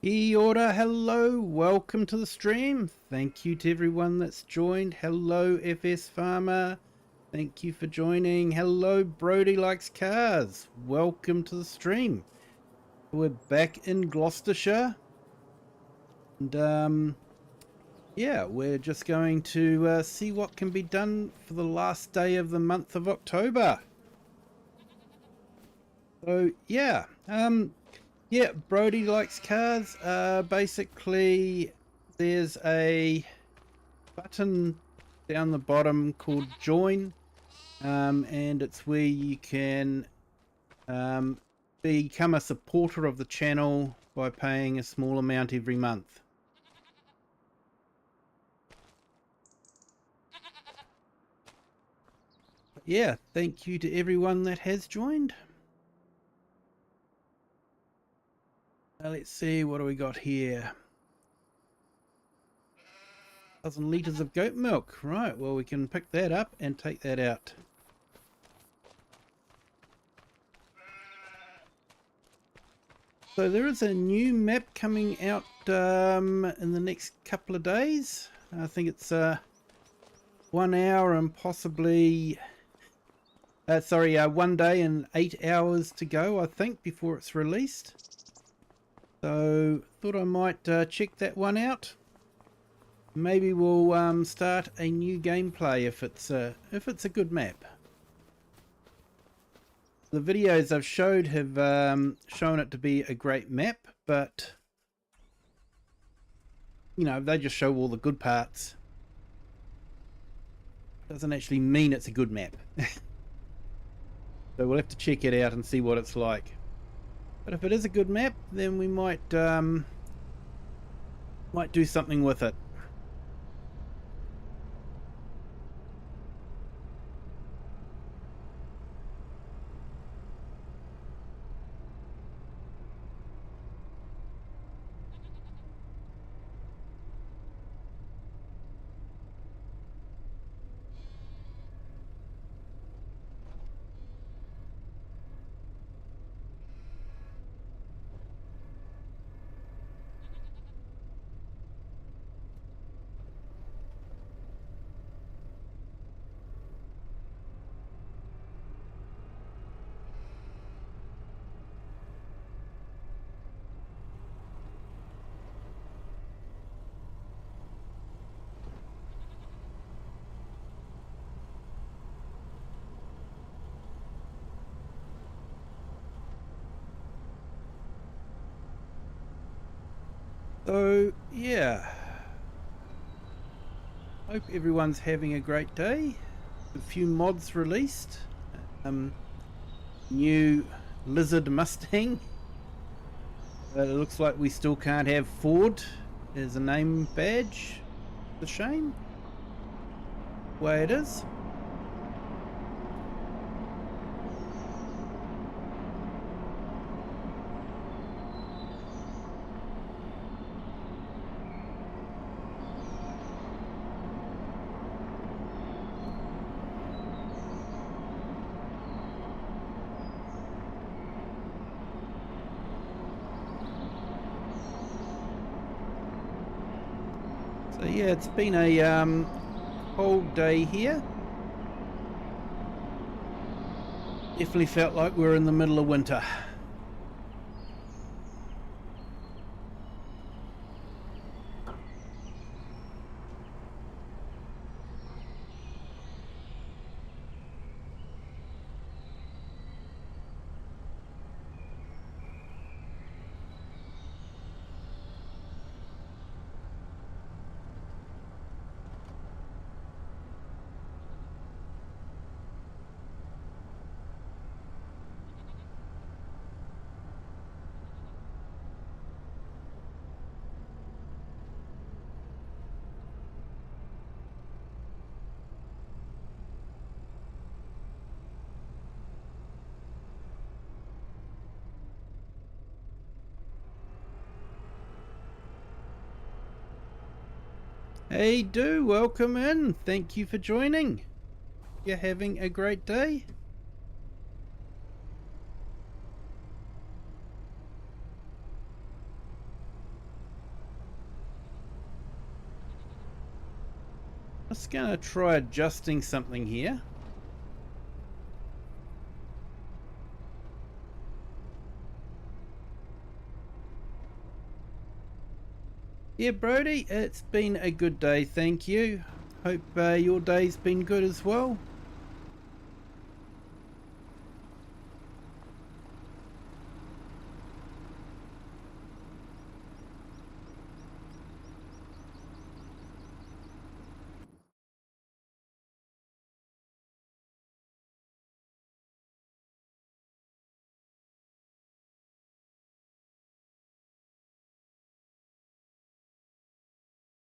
Kia ora, hello, welcome to the stream. Thank you to everyone that's joined. Hello, FS Farmer. Thank you for joining. Hello, Brody Likes Cars. Welcome to the stream. We're back in Gloucestershire. And, yeah, we're just going to see what can be done for the last day of the month of October. So, yeah. Yeah, Brody Likes Cars. Basically, there's a button down the bottom called Join, and it's where you can become a supporter of the channel by paying a small amount every month. But yeah, thank you to everyone that has joined. Let's see, what do we got here? 1,000 litres of goat milk. Right, well, we can pick that up and take that out. So there is a new map coming out in the next couple of days. I think it's 1 hour and possibly... 1 day and 8 hours to go, I think, before it's released. So thought I might check that one out. Maybe we'll start a new gameplay if it's a good map. The videos I've showed have shown it to be a great map, but you know, they just show all the good parts. Doesn't actually mean it's a good map. So we'll have to check it out and see what it's like. But if it is a good map, then we might do something with it. So yeah, hope everyone's having a great day. A few mods released. New Lizard Mustang. It looks like we still can't have Ford as a name badge. It's a shame. Way it is. So yeah, it's been a cold day here. Definitely felt like we were in the middle of winter. Hey Do, welcome in. Thank you for joining. You're having a great day. Just gonna try adjusting something here. Yeah, Brody, it's been a good day, thank you. Hope your day's been good as well.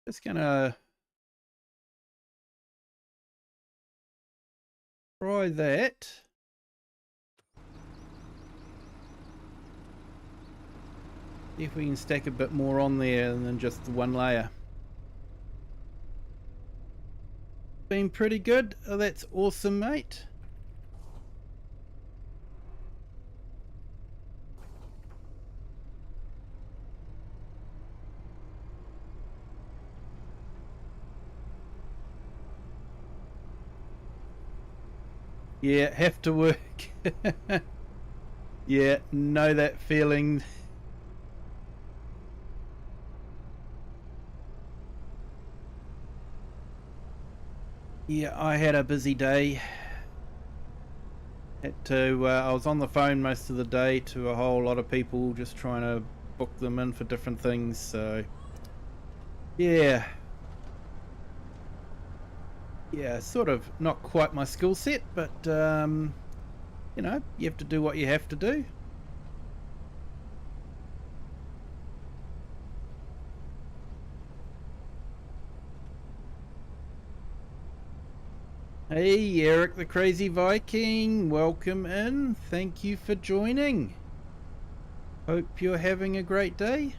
Just gonna try that. See if we can stack a bit more on there than just the one layer. Been pretty good. Oh, that's awesome, mate. Yeah, have to work. Yeah, know that feeling. Yeah, I had a busy day. Had to. I was on the phone most of the day to a whole lot of people, just trying to book them in for different things. So, yeah, sort of not quite my skill set, but you know, you have to do what you have to do. Hey, Eric the Crazy Viking, welcome in. Thank you for joining. Hope you're having a great day.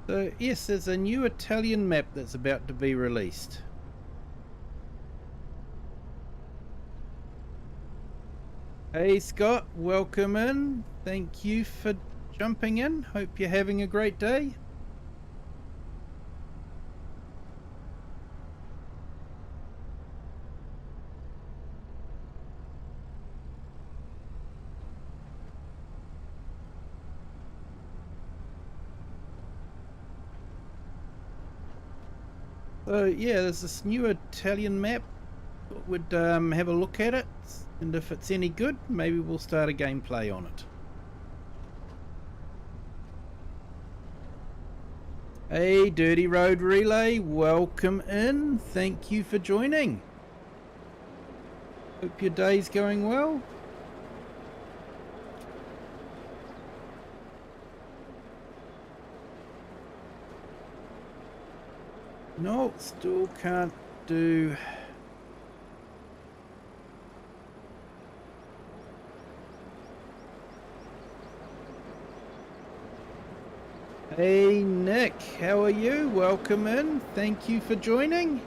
So yes, there's a new Italian map that's about to be released. Hey Scott, welcome in. Thank you for jumping in. Hope you're having a great day. So yeah, there's this new Italian map. Would have a look at it, and if it's any good, maybe we'll start a gameplay on it. Hey, Dirty Road Relay, welcome in. Thank you for joining. Hope your day's going well. No, still can't do. Hey Nick, how are you? Welcome in. Thank you for joining.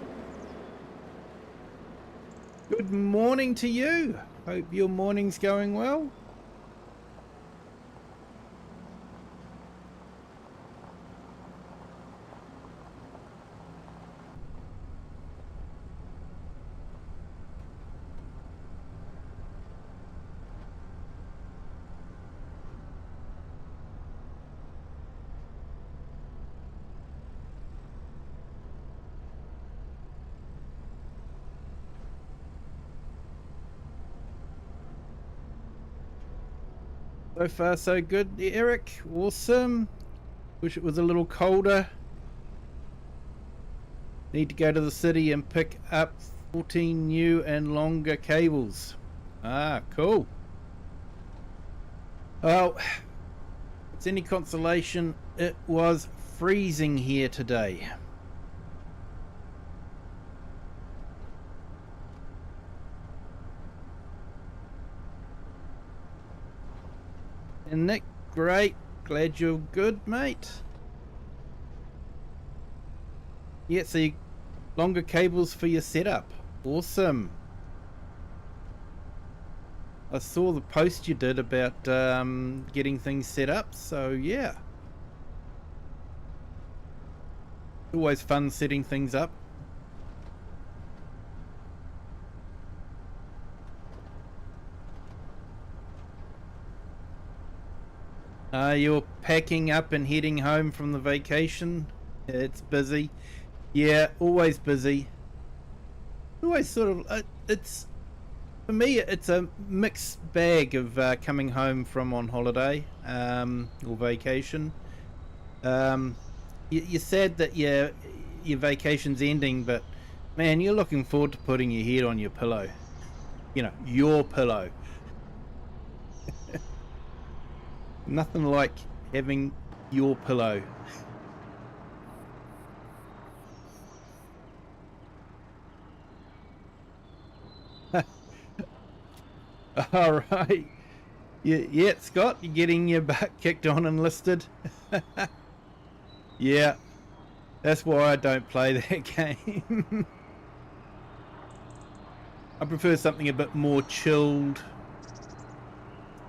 Good morning to you. Hope your morning's going well. So far so good, Eric. Awesome. Wish it was a little colder. Need to go to the city and pick up 14 new and longer cables. Ah, cool. Well, if it's any consolation, it was freezing here today. And Nick, great. Glad you're good, mate. Yeah, so you longer cables for your setup. Awesome. I saw the post you did about getting things set up, so yeah. Always fun setting things up. You're packing up and heading home from the vacation. It's busy. Yeah, always busy. Always sort of, it's, for me, it's a mixed bag of coming home from on holiday or vacation. You're sad that your vacation's ending, but man, you're looking forward to putting your head on your pillow. You know, your pillow. Nothing like having your pillow. All right. Yeah, Scott, you're getting your butt kicked on enlisted. Yeah, that's why I don't play that game. I prefer something a bit more chilled,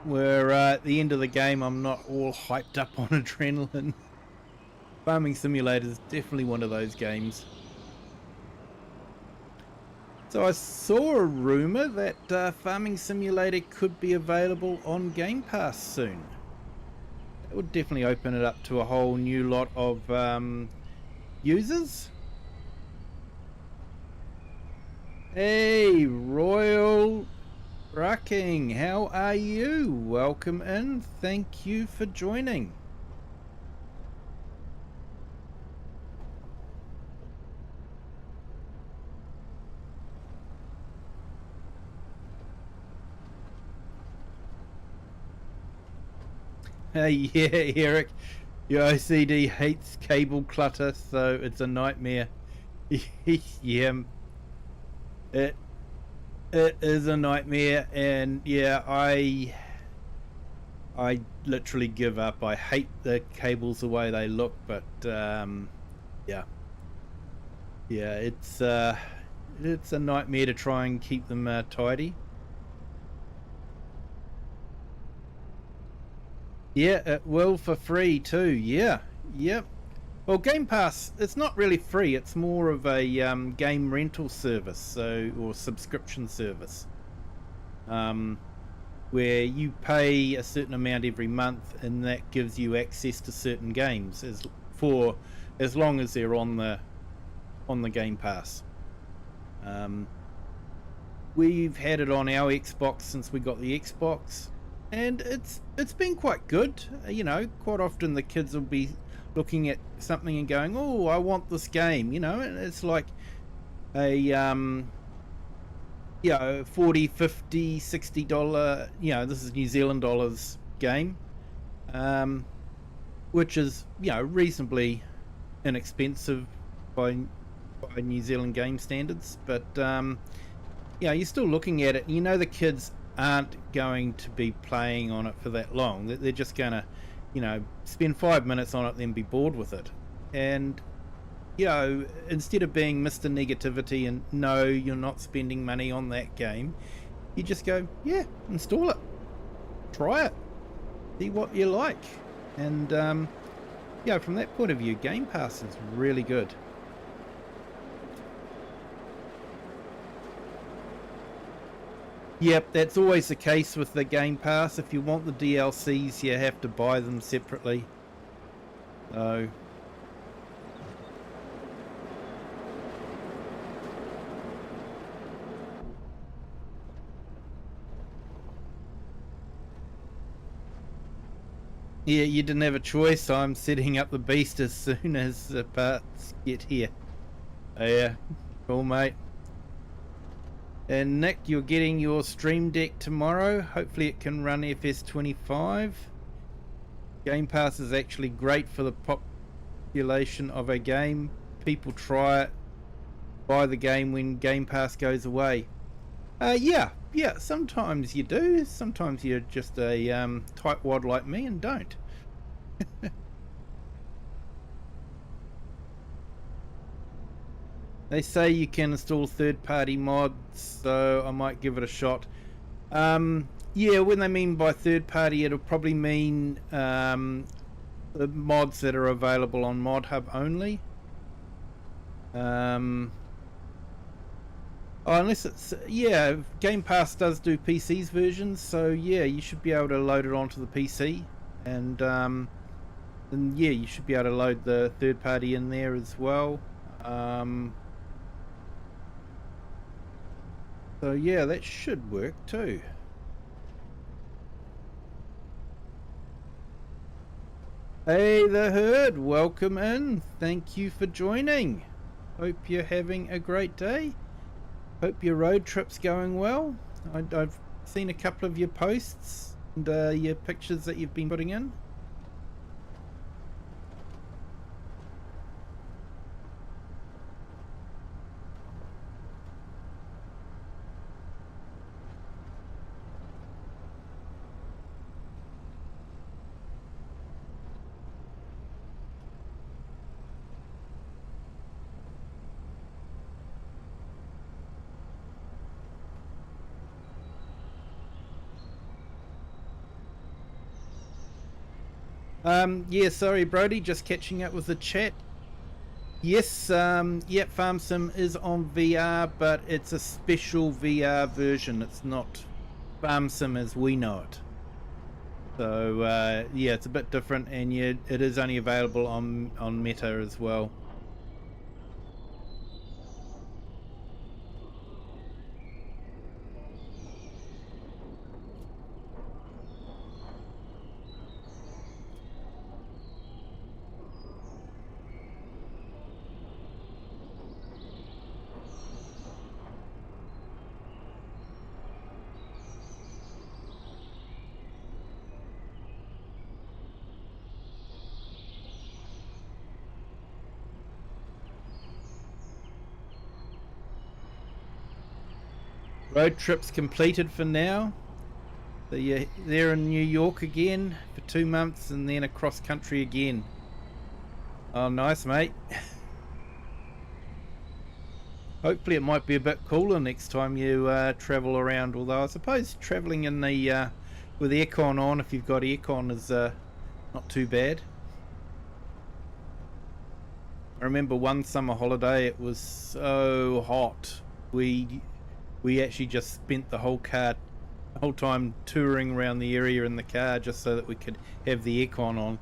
where at the end of the game I'm not all hyped up on adrenaline. Farming Simulator is definitely one of those games. So I saw a rumour that Farming Simulator could be available on Game Pass soon. That would definitely open it up to a whole new lot of users. Hey, Royal Rocking, how are you? Welcome in. Thank you for joining. Yeah, Eric, your OCD hates cable clutter, so it's a nightmare. Yeah, it is a nightmare, and yeah, I literally give up. I hate the cables the way they look, but yeah, it's a nightmare to try and keep them tidy. Yeah, it will for free too. Yeah, yep. Well, Game Pass, it's not really free. It's more of a game rental service, or subscription service, where you pay a certain amount every month, and that gives you access to certain games as long as they're on the Game Pass. We've had it on our Xbox since we got the Xbox. And it's been quite good. You know, quite often the kids will be looking at something and going, "Oh, I want this game," you know, and it's like a you know, $40, $50, $60, you know, this is New Zealand dollars game, which is, you know, reasonably inexpensive by New Zealand game standards, but you know, you're still looking at it, and you know the kids aren't going to be playing on it for that long. They're just gonna, you know, spend 5 minutes on it, then be bored with it. And you know, instead of being Mr. Negativity and no, you're not spending money on that game, you just go, yeah, install it, try it, see what you like. And you know, from that point of view, Game Pass is really good. Yep, that's always the case with the Game Pass. If you want the DLCs, you have to buy them separately. So yeah, you didn't have a choice. I'm setting up the beast as soon as the parts get here. Oh, yeah, cool, mate. And Nick, you're getting your Stream Deck tomorrow. Hopefully it can run FS25. Game Pass is actually great for the population of a game. People try it, buy the game when Game Pass goes away. Yeah, Yeah, sometimes you do. Sometimes you're just a tightwad like me and don't. They say you can install third-party mods, so I might give it a shot. Yeah, when they mean by third-party, it'll probably mean the mods that are available on Mod Hub only. Unless it's, yeah, Game Pass does do PC's versions, so yeah, you should be able to load it onto the PC, and yeah, you should be able to load the third party in there as well. So yeah, that should work too. Hey, the herd, welcome in. Thank you for joining. Hope you're having a great day. Hope your road trip's going well. I've seen a couple of your posts and your pictures that you've been putting in. Yeah, sorry, Brody, just catching up with the chat. Yes, yep, Farm Sim is on VR, but it's a special VR version. It's not Farm Sim as we know it. So, yeah, it's a bit different, and yeah, it is only available on Meta as well. Road trips completed for now. So you're there in New York again for 2 months and then across country again. Oh, nice, mate. Hopefully it might be a bit cooler next time you travel around, although I suppose travelling in the with aircon on, if you've got aircon, is not too bad. I remember one summer holiday, it was so hot. We actually just spent the whole time touring around the area in the car just so that we could have the aircon on.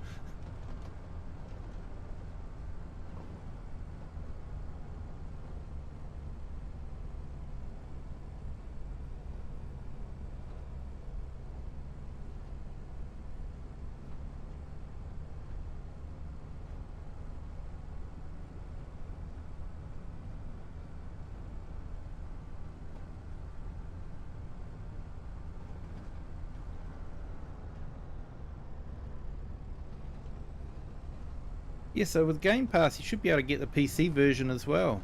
Yeah, so with Game Pass, you should be able to get the PC version as well.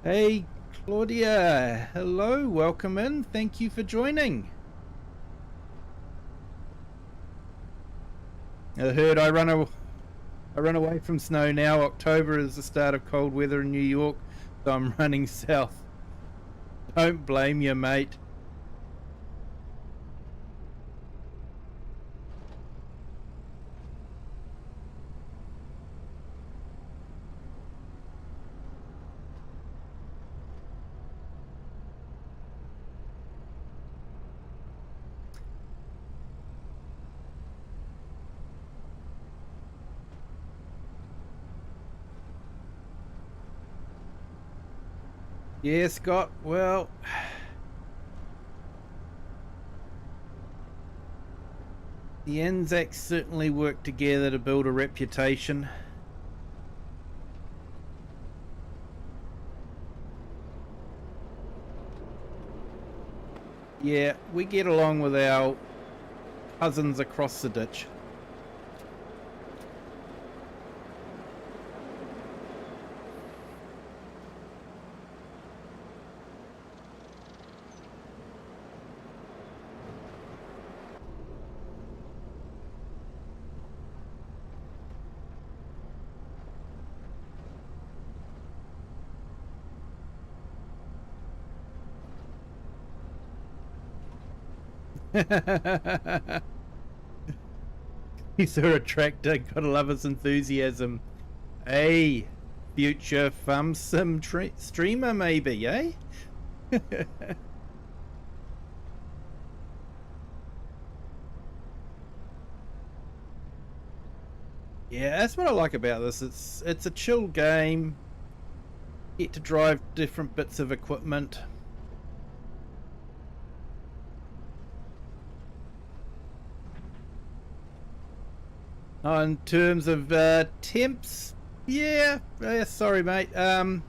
Hey, Claudia. Hello, welcome in. Thank you for joining. I heard I run away from snow now. October is the start of cold weather in New York, so I'm running south. Don't blame you, mate. Yeah, Scott, well, the Anzacs certainly work together to build a reputation. Yeah, we get along with our cousins across the ditch. He's a attractor. Gotta love his enthusiasm. Hey, future fun sim streamer maybe, eh? Yeah, that's what I like about this. It's a chill game. Get to drive different bits of equipment. In terms of temps, yeah, sorry mate. Yeah,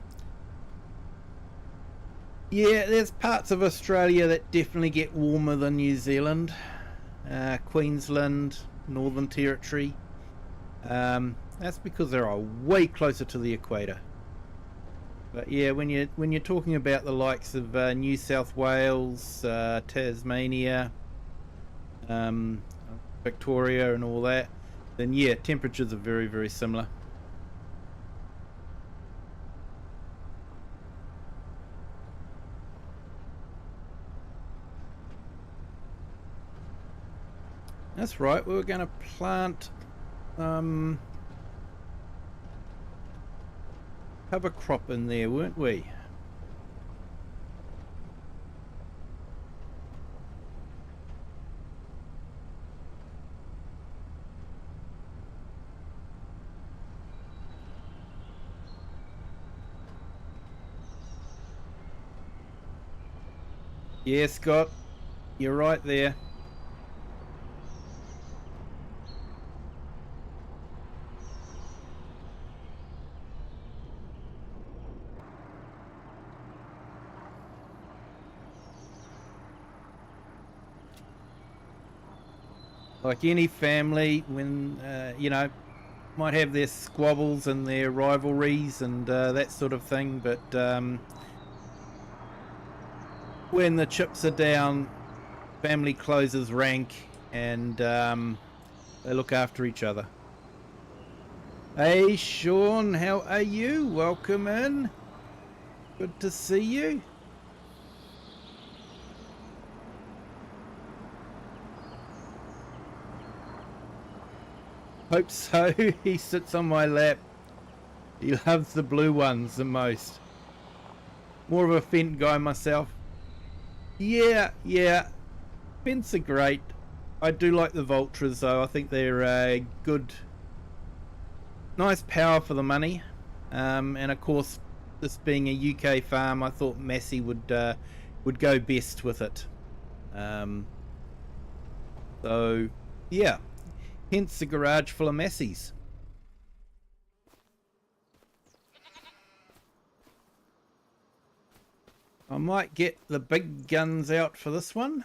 there's parts of Australia that definitely get warmer than New Zealand. Queensland, Northern Territory. That's because they are way closer to the equator. But yeah, when you're talking about the likes of New South Wales, Tasmania, Victoria, and all that, then yeah, temperatures are very, very similar. That's right, we were going to plant cover crop in there, weren't we? Yeah, Scott, you're right there. Like any family, when you know, might have their squabbles and their rivalries and that sort of thing, but when the chips are down, family closes rank and they look after each other. Hey Sean, how are you? Welcome in. Good to see you. Hope so. He sits on my lap. He loves the blue ones the most. More of a Fent guy myself. Yeah. Fents are great. I do like the Vultras though. I think they're a good, nice power for the money. And of course, this being a UK farm, I thought Massey would go best with it. So yeah. Hence the garage full of Massies. I might get the big guns out for this one.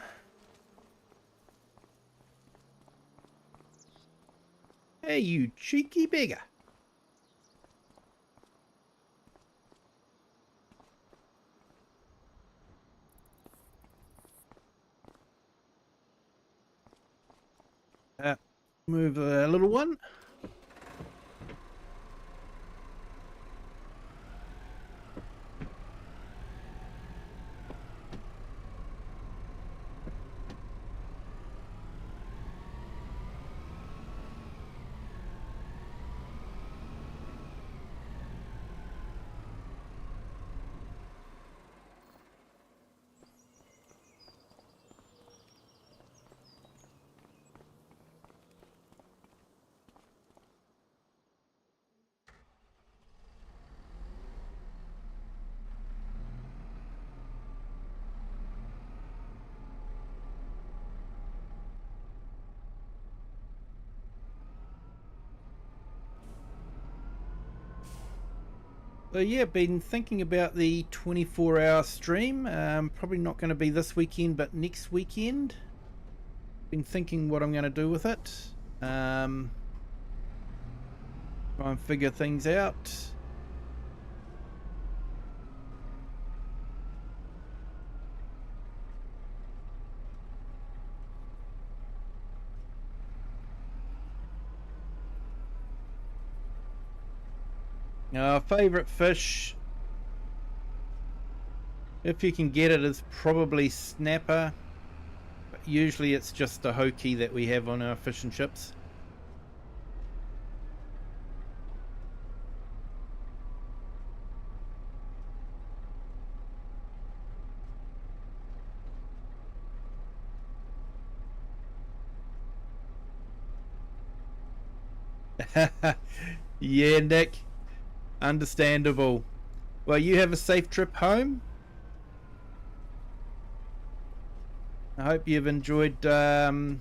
Hey, you cheeky beggar. Move a little one. So yeah, been thinking about the 24-hour stream. Probably not going to be this weekend, but next weekend. Been thinking what I'm going to do with it. Try and figure things out. Favourite fish, if you can get it, is probably snapper. But usually it's just a hoki that we have on our fish and chips. Yeah, Nick. Understandable. Well, you have a safe trip home. I hope you've enjoyed your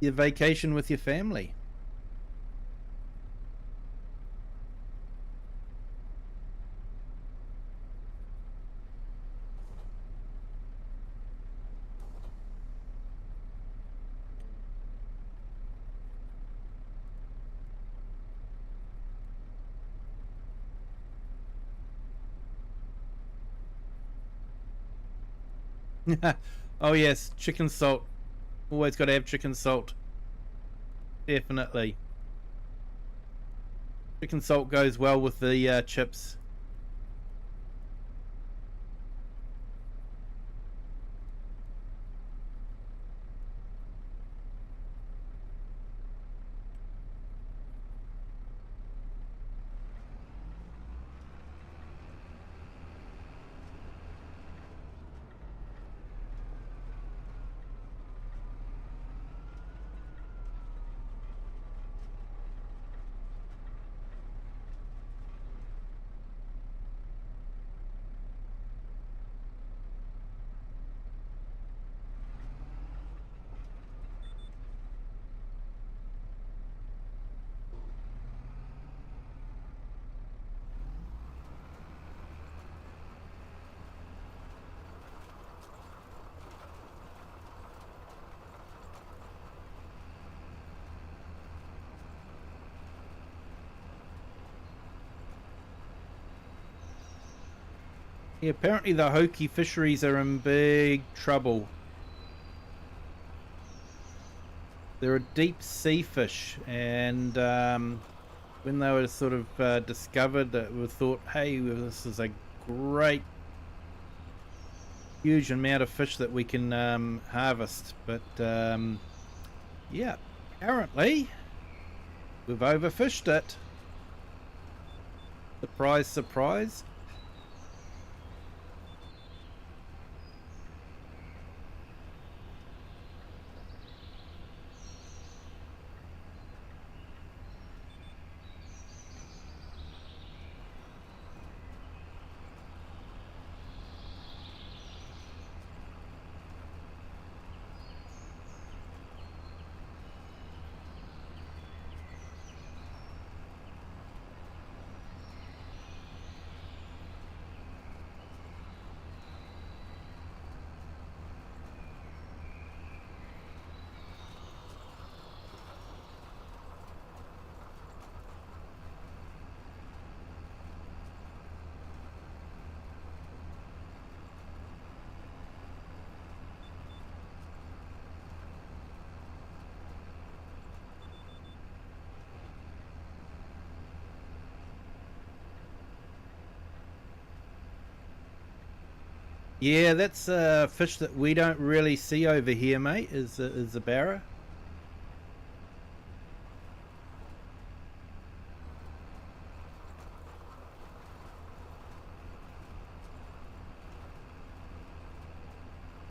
vacation with your family. Oh yes, chicken salt. Always got to have chicken salt. Definitely. Chicken salt goes well with the chips. Yeah, apparently the hoki fisheries are in big trouble. They're a deep sea fish, and when they were sort of discovered, it was thought, hey, this is a great, huge amount of fish that we can harvest. But yeah, apparently we've overfished it. Surprise, surprise. Yeah, that's a fish that we don't really see over here, mate. Is the barra.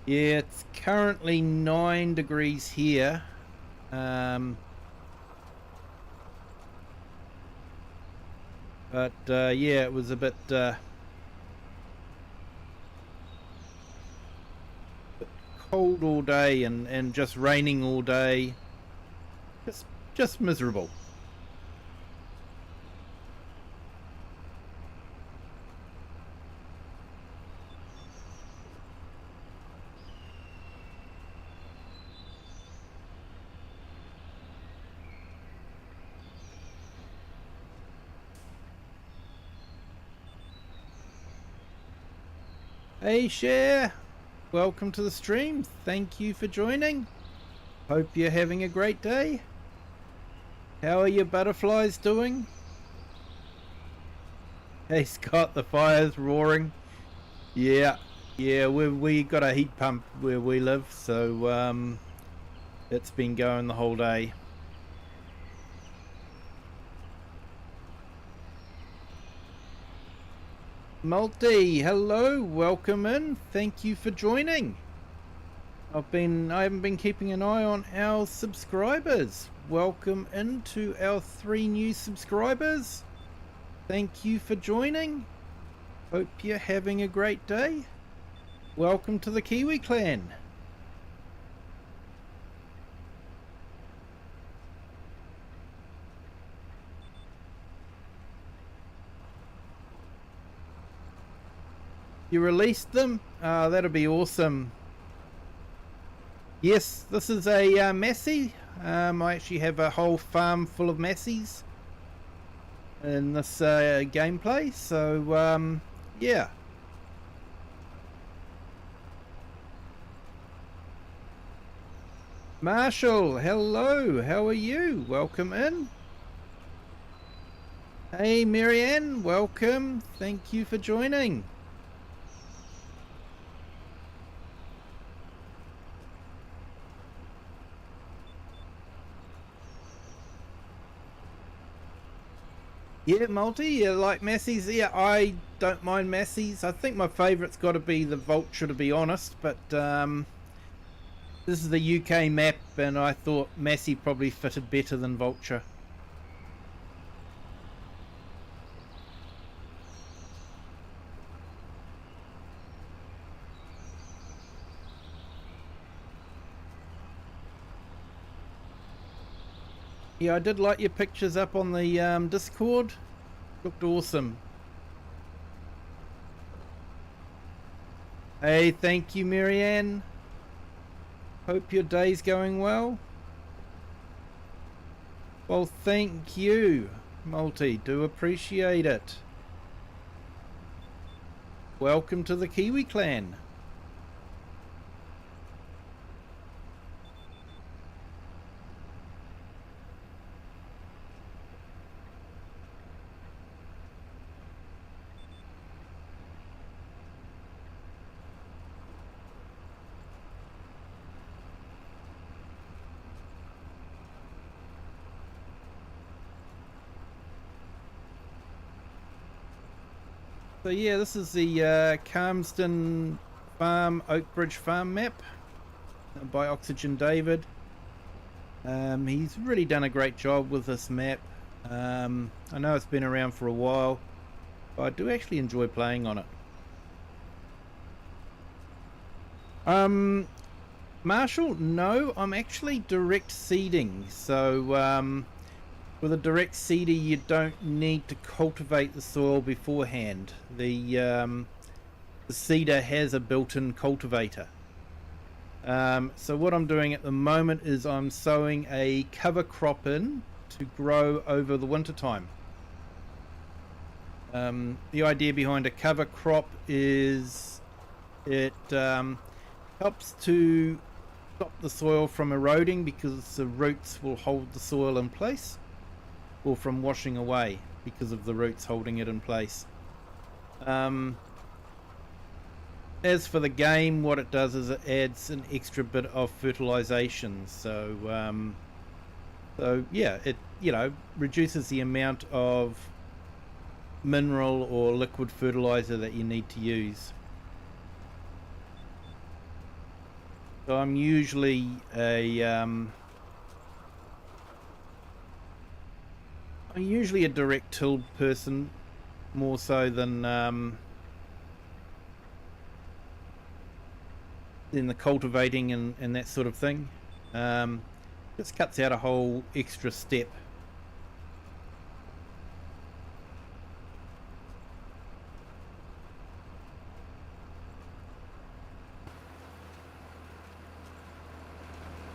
Yeah, it's currently 9 degrees here. But yeah, it was a bit cold all day and just raining all day. Just miserable. Hey Cher, welcome to the stream. Thank you for joining. Hope you're having a great day. How are your butterflies doing? Hey Scott, the fire's roaring. Yeah, Yeah, we got a heat pump where we live, so it's been going the whole day. Multi, hello, welcome in. Thank you for joining. I haven't been keeping an eye on our subscribers. Welcome into our 3 new subscribers. Thank you for joining. Hope you're having a great day. Welcome to the Kiwi clan. You released them? That'll be awesome. Yes, this is a Massey. I actually have a whole farm full of Masseys in this gameplay, so yeah. Marshall, hello, how are you? Welcome in. Hey Marianne, welcome. Thank you for joining. Yeah, Multi, you like Masseys? Yeah, I don't mind Masseys. I think my favourite's got to be the Vulture, to be honest, but this is the UK map, and I thought Massey probably fitted better than Vulture. Yeah, I did like your pictures up on the Discord. Looked awesome. Hey, thank you, Marianne. Hope your day's going well. Well, thank you, Multi. Do appreciate it. Welcome to the Kiwi clan. So yeah, this is the Calmsden Farm, Oakbridge Farm map by Oxygendavid. He's really done a great job with this map. I know it's been around for a while, but I do actually enjoy playing on it. Marshall, no, I'm actually direct seeding, so with a direct seeder you don't need to cultivate the soil beforehand. The seeder has a built-in cultivator. So what I'm doing at the moment is I'm sowing a cover crop in to grow over the winter time. The idea behind a cover crop is it helps to stop the soil from eroding because the roots will hold the soil in place, or from washing away because of the roots holding it in place. As for the game, what it does is it adds an extra bit of fertilization. So yeah, it reduces the amount of mineral or liquid fertilizer that you need to use. So I'm usually a direct tilled person, more so than the cultivating and that sort of thing. Just cuts out a whole extra step.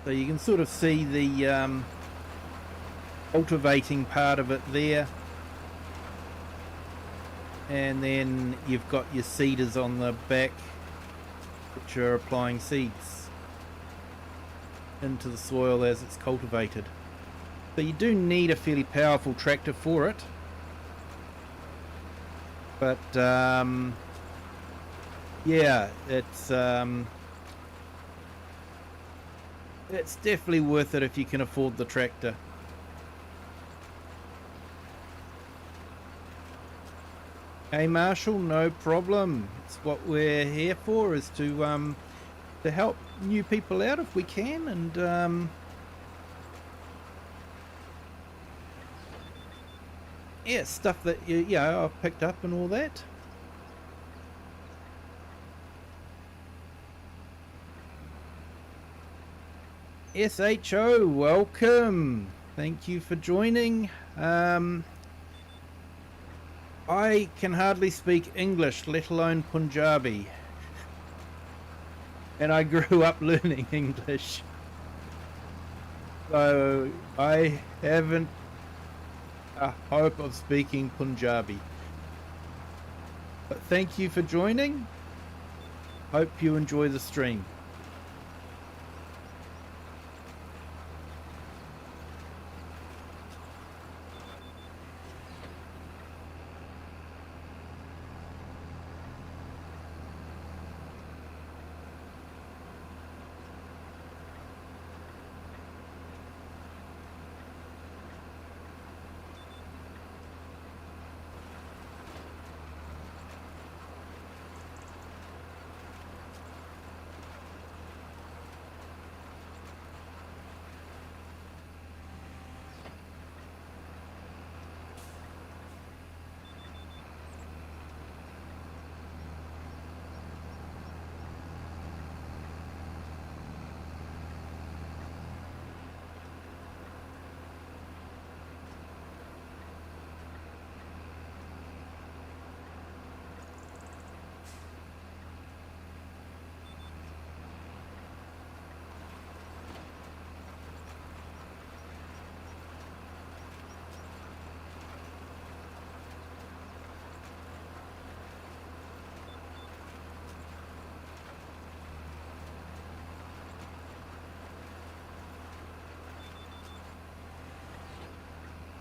So you can sort of see the cultivating part of it there, and then you've got your seeders on the back which are applying seeds into the soil as it's cultivated. So you do need a fairly powerful tractor for it, but yeah, it's definitely worth it if you can afford the tractor. Hey Marshall, no problem. It's what we're here for, is to help new people out if we can, and yeah, stuff that I've picked up and all that. SHO, welcome. Thank you for joining. I can hardly speak English, let alone Punjabi. And I grew up learning English. So I haven't a hope of speaking Punjabi. But thank you for joining. Hope you enjoy the stream.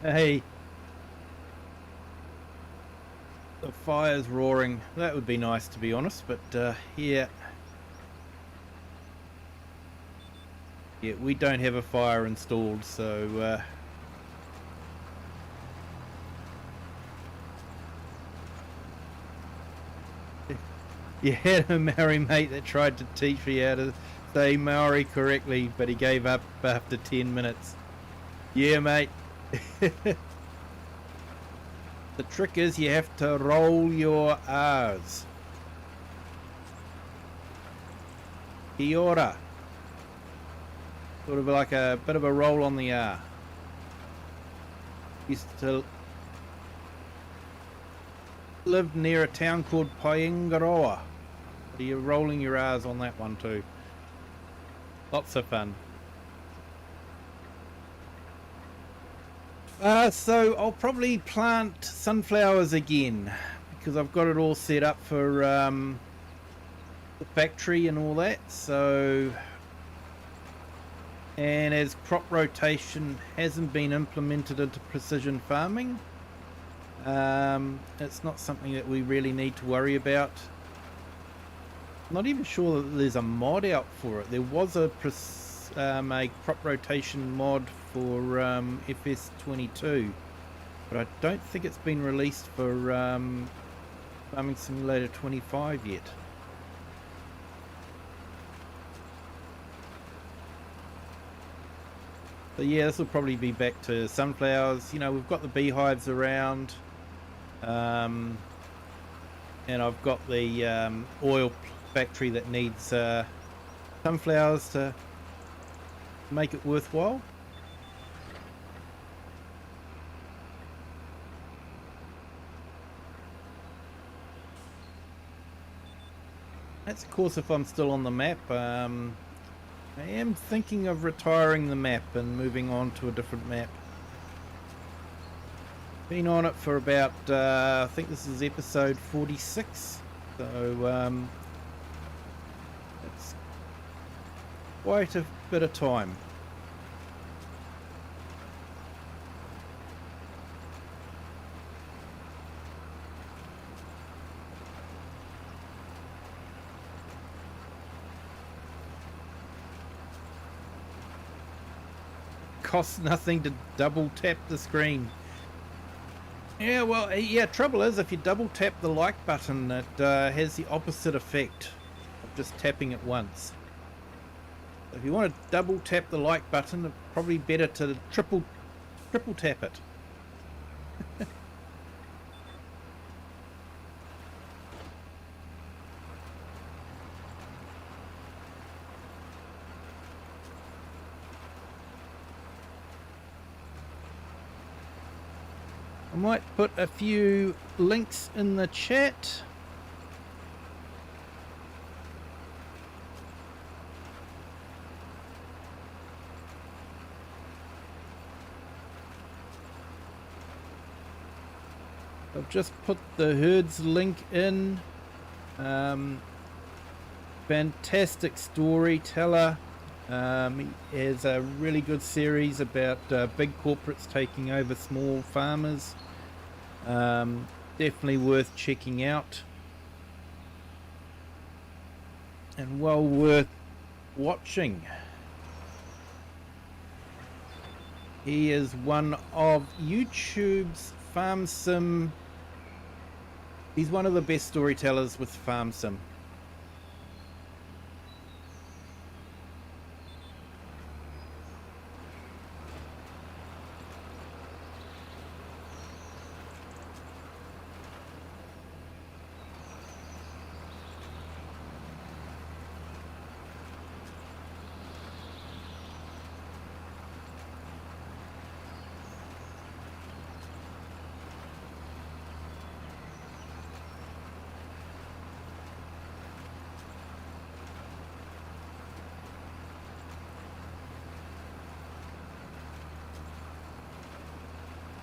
Hey, the fire's roaring. That would be nice, to be honest, but yeah, we don't have a fire installed, so you had a Maori mate that tried to teach me how to say Maori correctly, but he gave up after 10 minutes. Yeah, mate. The trick is you have to roll your R's. Kia ora. Sort of like a bit of a roll on the R. Used to live near a town called Paingaroa. So you're rolling your R's on that one too. Lots of fun. So I'll probably plant sunflowers again, because I've got it all set up for the factory and all that. So, and as crop rotation hasn't been implemented into precision farming, it's not something that we really need to worry about. I'm not even sure that there's a mod out for it. There was a crop rotation mod for FS22, but I don't think it's been released for Farming Simulator 25 yet. But yeah, this will probably be back to sunflowers. You know, we've got the beehives around, and I've got the oil factory that needs sunflowers to make it worthwhile. That's of course if I'm still on the map. I am thinking of retiring the map and moving on to a different map. Been on it for about I think this is episode 46, so it's quite a bit of time. costs nothing to double tap the screen. Yeah, well, yeah, trouble is if you double tap the like button, it has the opposite effect of just tapping it once. If you want to double tap the like button, it's probably better to triple tap it. I might put a few links in the chat. I've just put the herds link in. Fantastic storyteller. He has a really good series about big corporates taking over small farmers. Definitely worth checking out. And well worth watching. He is one of YouTube's Farm Sim. He's one of the best storytellers with Farm Sim.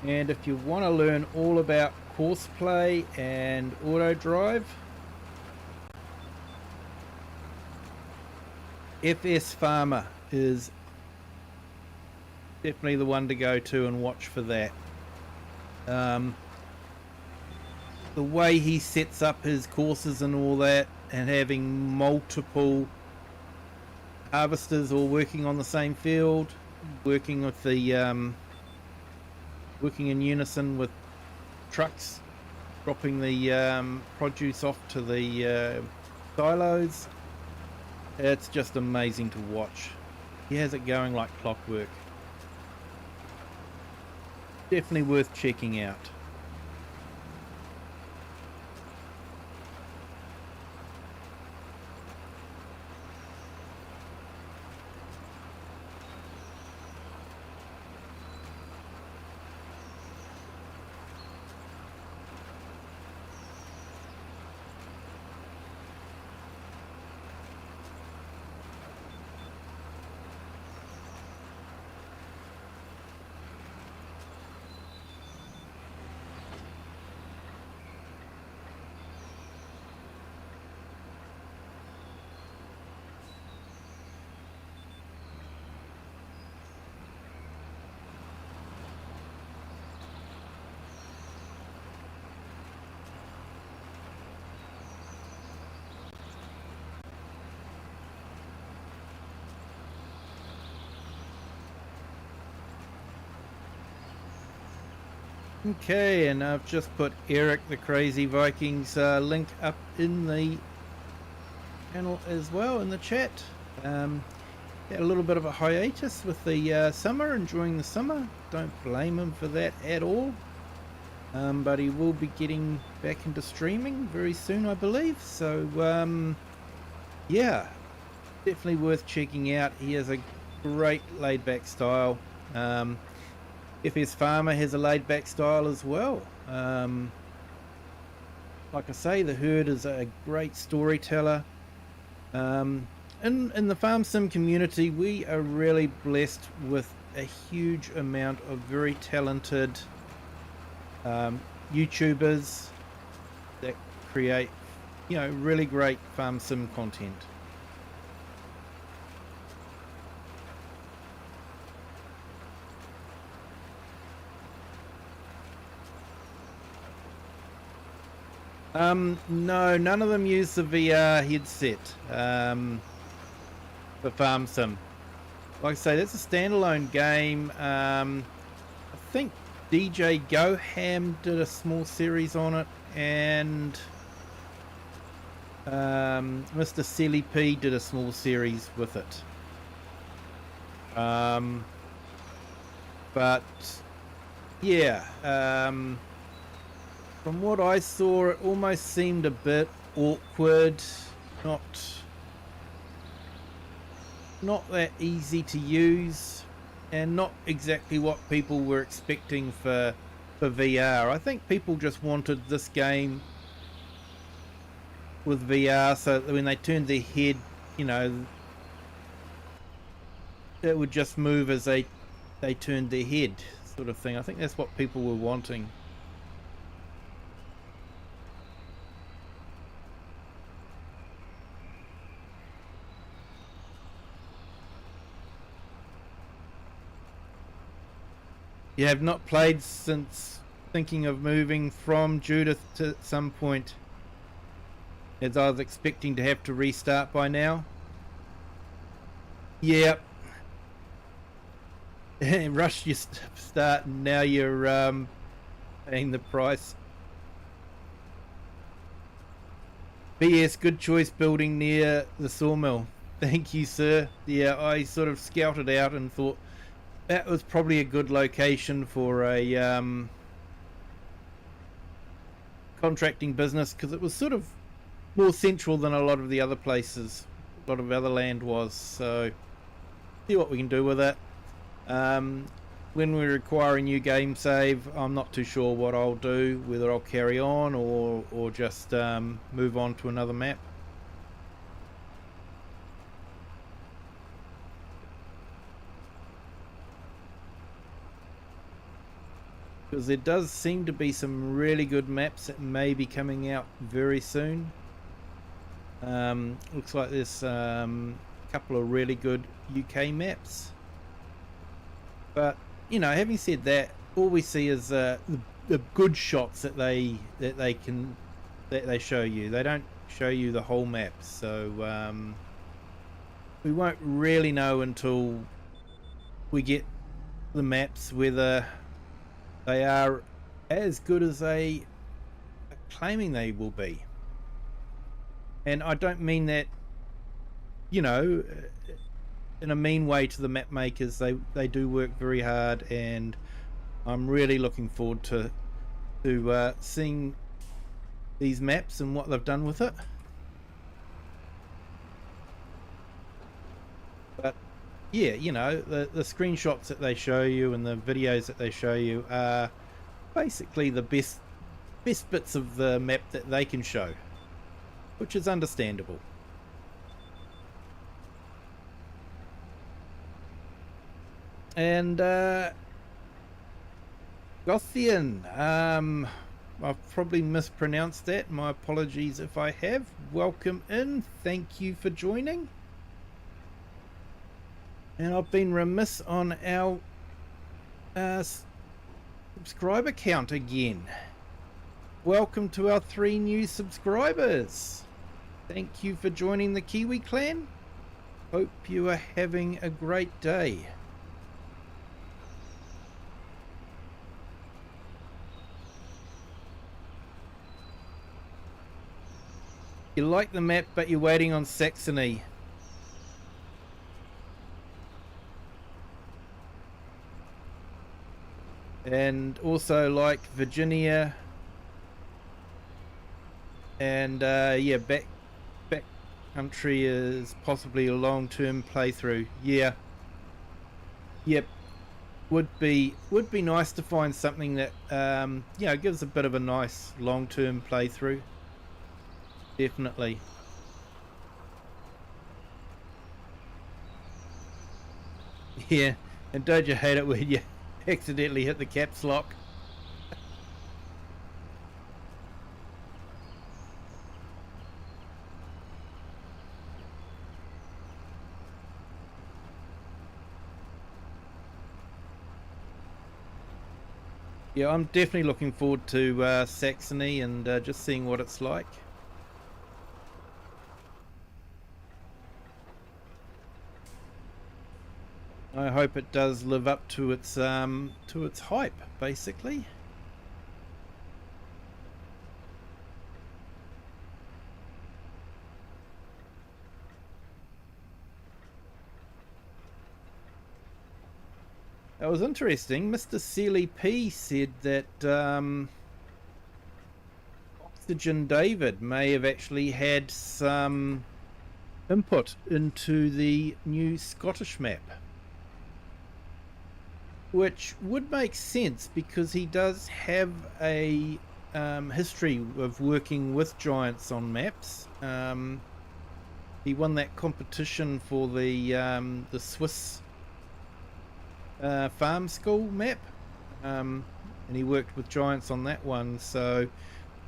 And if you want to learn all about courseplay and auto drive, FS Farmer is definitely the one to go to and watch for that. The way he sets up his courses and all that, and having multiple harvesters all working on the same field, working with the working in unison with trucks, dropping the produce off to the silos. It's just amazing to watch. He has it going like clockwork. Definitely worth checking out. Okay, and I've just put Eric the Crazy Vikings link up in the channel as well in the chat. Had a little bit of a hiatus with the summer, enjoying the summer. Don't blame him for that at all. But he will be getting back into streaming very soon, I believe. So, yeah, definitely worth checking out. He has a great laid-back style. FS Farmer has a laid-back style as well. Like I say, the herd is a great storyteller. In the Farm Sim community, we are really blessed with a huge amount of very talented YouTubers that create, you know, really great Farm Sim content. No, none of them use the VR headset for Farm Sim. like I say, that's a standalone game. I think DJ Goham did a small series on it, and Mr. Silly P did a small series with it. But yeah, from what I saw, it almost seemed a bit awkward, not that easy to use, and not exactly what people were expecting for VR. I think people just wanted this game with VR so that when they turned their head, you know, it would just move as they turned their head, sort of thing. I think that's what people were wanting. You have not played since thinking of moving from Judith to some point, as I was expecting to have to restart by now. Yep. Rush your start and now you're paying the price. BS, good choice building near the sawmill. Thank you, sir. Yeah, I sort of scouted out and thought that was probably a good location for a contracting business, because it was sort of more central than a lot of the other places, a lot of other land was. So see what we can do with it. When we require a new game save, I'm not too sure what I'll do, whether I'll carry on or just move on to another map. Because there does seem to be some really good maps that may be coming out very soon. Looks like there's a couple of really good UK maps. But you know, having said that, all we see is the good shots that they show you. They don't show you the whole map, so we won't really know until we get the maps whether they are as good as they are claiming they will be. And I don't mean that, you know, in a mean way to the map makers. They do work very hard, and I'm really looking forward to seeing these maps and what they've done with it. But yeah, you know, the screenshots that they show you and the videos that they show you are basically the best bits of the map that they can show, which is understandable. And Gothian, I've probably mispronounced that. My apologies if I have. Welcome in. Thank you for joining. And I've been remiss on our subscriber count again. Welcome to our 3 new subscribers. Thank you for joining the Kiwi clan. Hope you are having a great day. You like the map, but you're waiting on Saxony. And also like Virginia. And yeah, back country is possibly a long-term playthrough. Yeah. Yep. Would be nice to find something that you know, gives a bit of a nice long-term playthrough. Definitely. Yeah, and don't you hate it when you accidentally hit the caps lock? Yeah, I'm definitely looking forward to Saxony and just seeing what it's like. I hope it does live up to its hype, basically. That was interesting. Mr. Sealy P said that Oxygendavid may have actually had some input into the new Scottish map, which would make sense because he does have a history of working with giants on maps. He won that competition for the Swiss farm school map, and he worked with giants on that one, so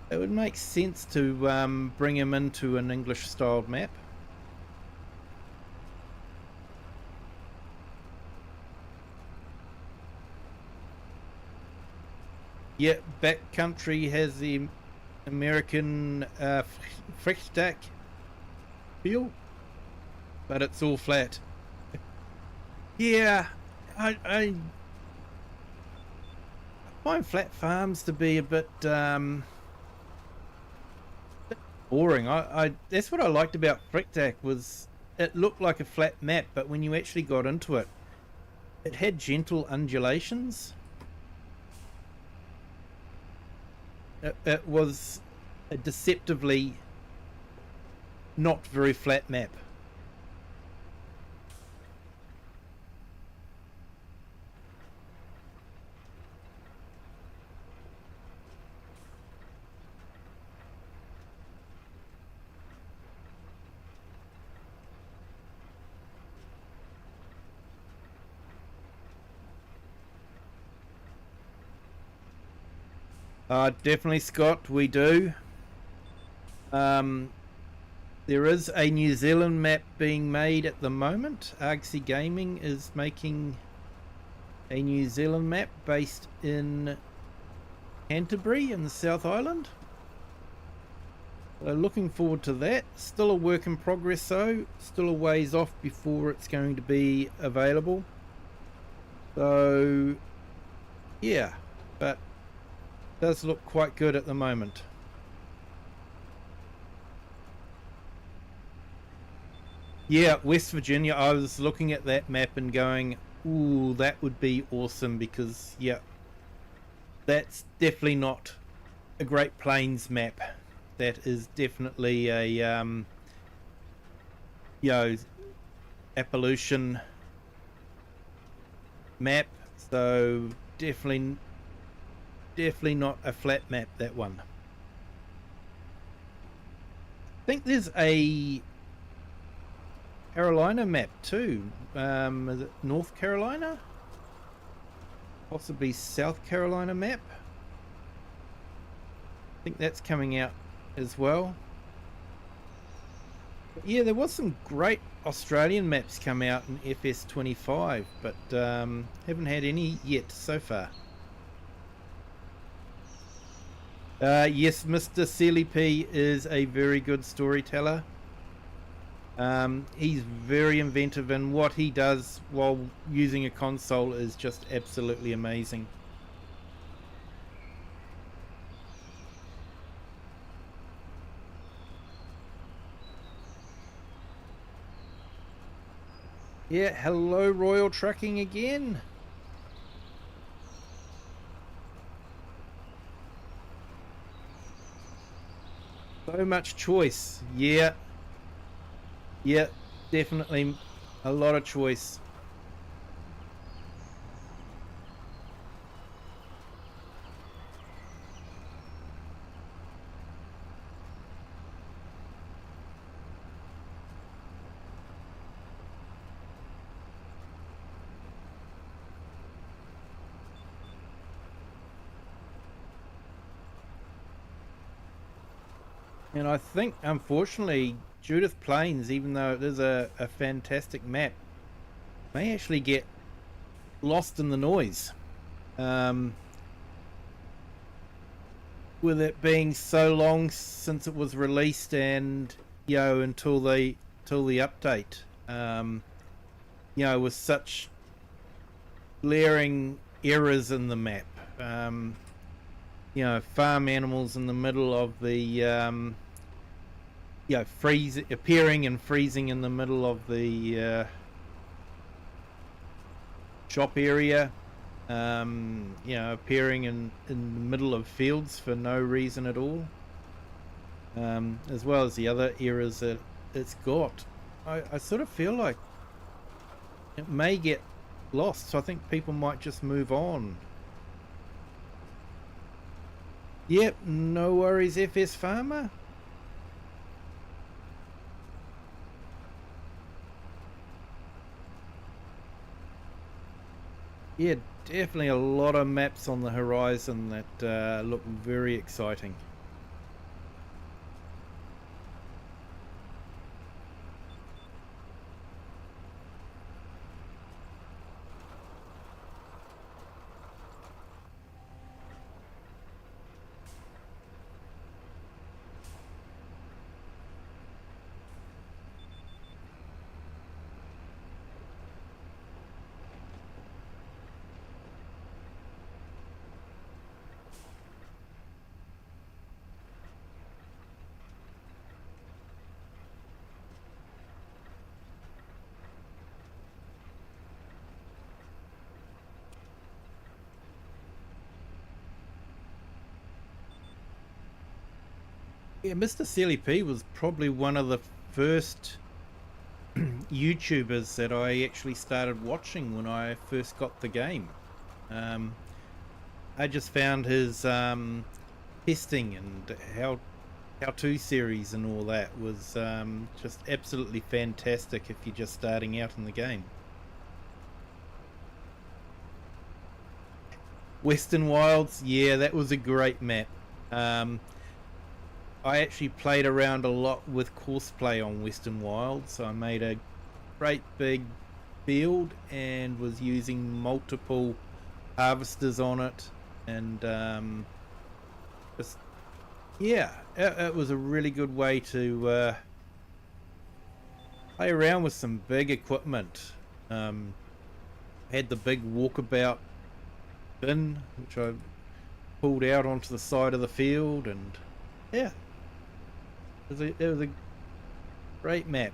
it would make sense to bring him into an English styled map. Yeah, backcountry has the American Frechtag feel, but it's all flat. Yeah, I find flat farms to be a bit boring. I that's what I liked about Frechtag, was it looked like a flat map, but when you actually got into it, it had gentle undulations. It was a deceptively not very flat map. Definitely, Scott, we do. There is a New Zealand map being made at the moment. Argsy Gaming is making a New Zealand map based in Canterbury in the South Island. So looking forward to that. Still a work in progress though. Still a ways off before it's going to be available. So yeah, but does look quite good at the moment. Yeah, West Virginia, I was looking at that map and going, ooh, that would be awesome, because yeah, that's definitely not a Great Plains map. That is definitely a you know, Appalachian map, so definitely not a flat map, that one. I think there's a Carolina map too. Is it North Carolina? Possibly South Carolina map. I think that's coming out as well. But yeah, there was some great Australian maps come out in FS25, but haven't had any yet so far. Yes, Mr. Sealy P is a very good storyteller. He's very inventive, and what he does while using a console is just absolutely amazing. Yeah, hello Royal Trucking again. So much choice. Yeah, definitely a lot of choice. And I think, unfortunately, Judith Plains, even though it is a fantastic map, may actually get lost in the noise. With it being so long since it was released, and you know, until the update, you know, with such glaring errors in the map. Farm animals in the middle of the appearing and freezing in the middle of the shop area. Appearing in the middle of fields for no reason at all. As well as the other errors that it's got. I sort of feel like it may get lost, so I think people might just move on. Yep, no worries, FS Farmer. Yeah, definitely a lot of maps on the horizon that look very exciting. Yeah, Mr. CLP was probably one of the first YouTubers that I actually started watching when I first got the game. I just found his testing and how-to series and all that was just absolutely fantastic if you're just starting out in the game. Western Wilds, yeah, that was a great map. I actually played around a lot with courseplay on Western Wilds, so I made a great big field and was using multiple harvesters on it, and it was a really good way to play around with some big equipment. Had the big walkabout bin which I pulled out onto the side of the field, and yeah, it was a great map.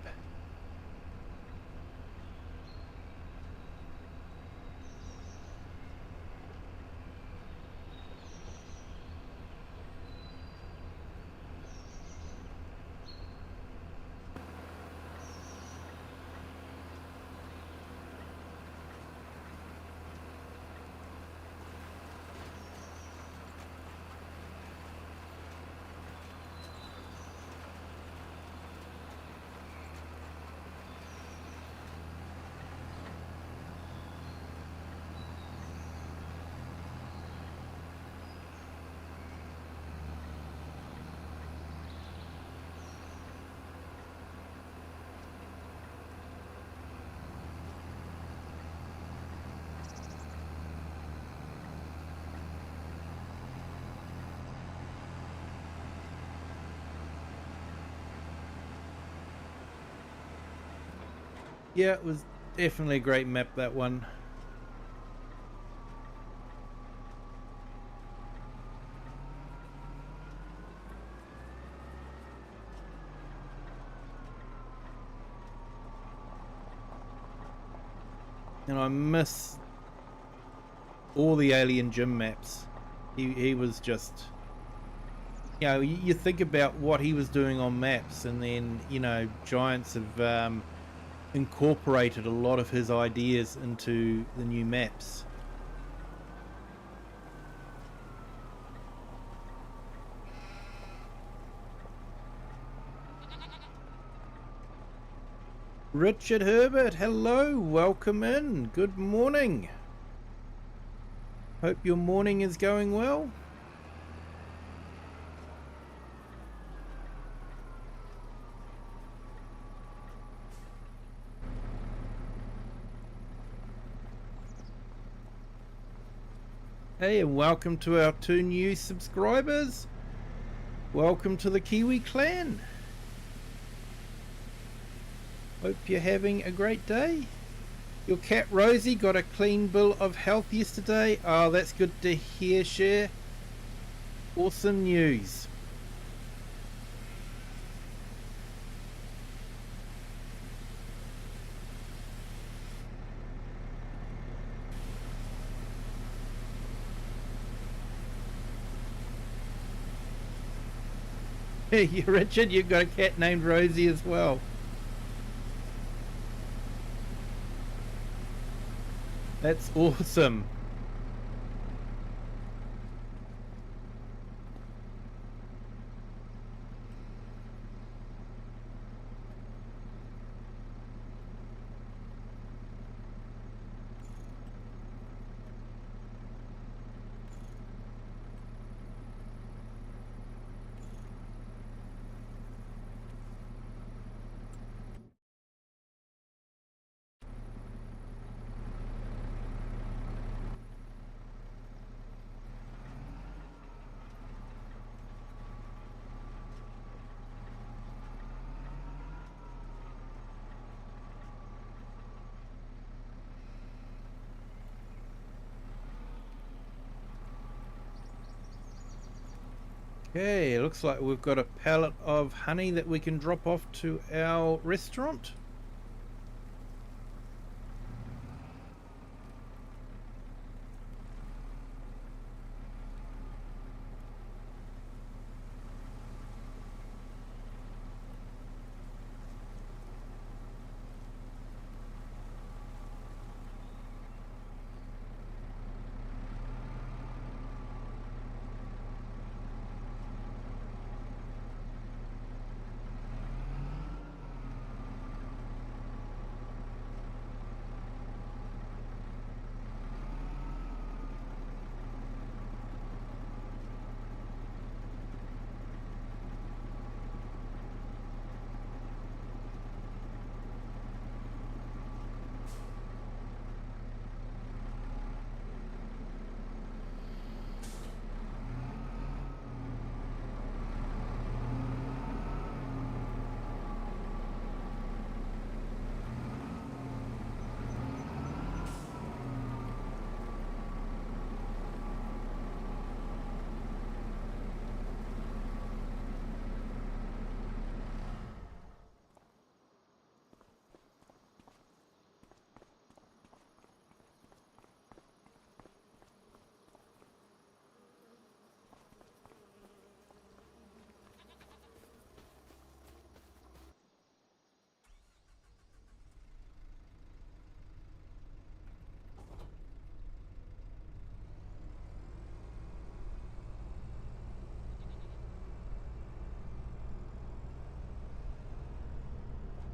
Yeah, it was definitely a great map, that one. And I miss all the Alien Gym maps. He was just, you think about what he was doing on maps, and then Giants have incorporated a lot of his ideas into the new maps. Richard Herbert, hello, welcome in, good morning. Hope your morning is going well. Hey, and welcome to our 2 new subscribers. Welcome to the Kiwi clan. Hope you're having a great day. Your cat Rosie got a clean bill of health yesterday. Oh, that's good to hear, Cher. Awesome news. Hey, Richard, you've got a cat named Rosie as well. That's awesome. Okay, looks like we've got a pallet of honey that we can drop off to our restaurant.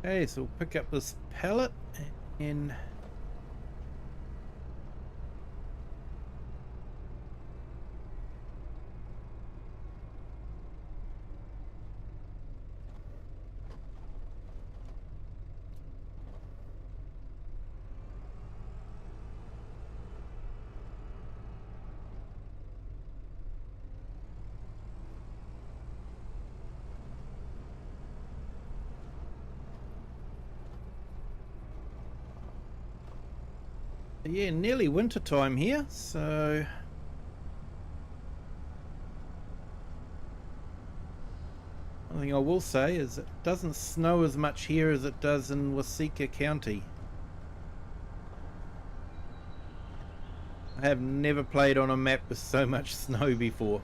Okay, so we'll pick up this pallet and yeah, nearly winter time here, so one thing I will say is it doesn't snow as much here as it does in Waseca County. I have never played on a map with so much snow before.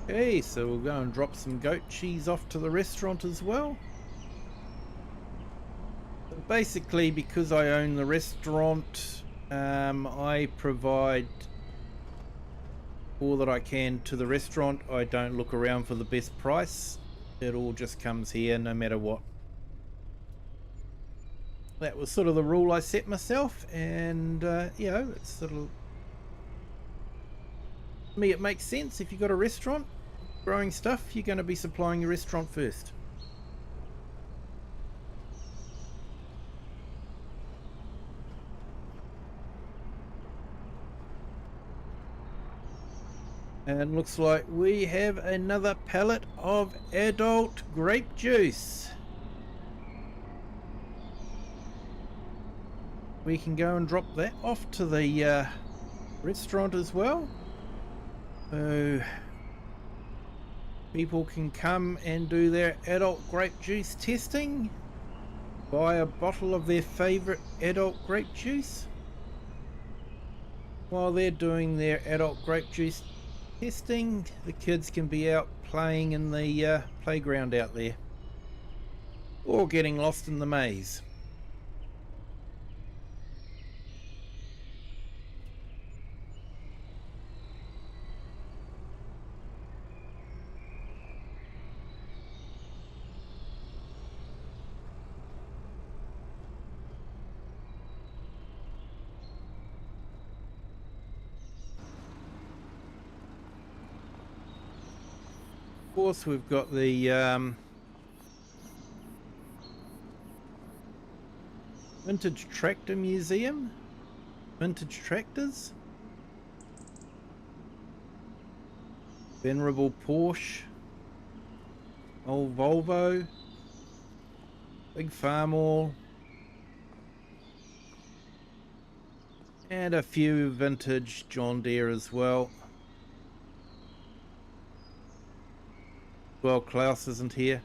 Okay, so we'll go and drop some goat cheese off to the restaurant as well. basically, because I own the restaurant, I provide all that I can to the restaurant. I don't look around for the best price. It all just comes here no matter what. That was sort of the rule I set myself, and you know, it's sort of, to me it makes sense. If you've got a restaurant growing stuff, you're going to be supplying your restaurant first. And looks like we have another pallet of adult grape juice. We can go and drop that off to the restaurant as well. So people can come and do their adult grape juice testing. Buy a bottle of their favourite adult grape juice. While they're doing their adult grape juice testing, the kids can be out playing in the playground out there, or getting lost in the maze. Of course, we've got the Vintage Tractor Museum, vintage tractors, venerable Porsche, old Volvo, big farm all, and a few vintage John Deere as well. Well, Klaus isn't here.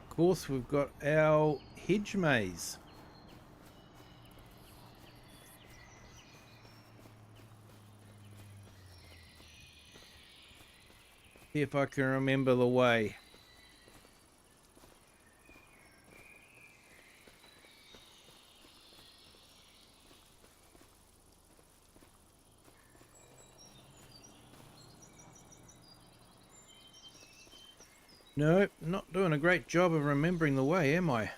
Of course, we've got our hedge maze. See if I can remember the way. No, not doing a great job of remembering the way, am I?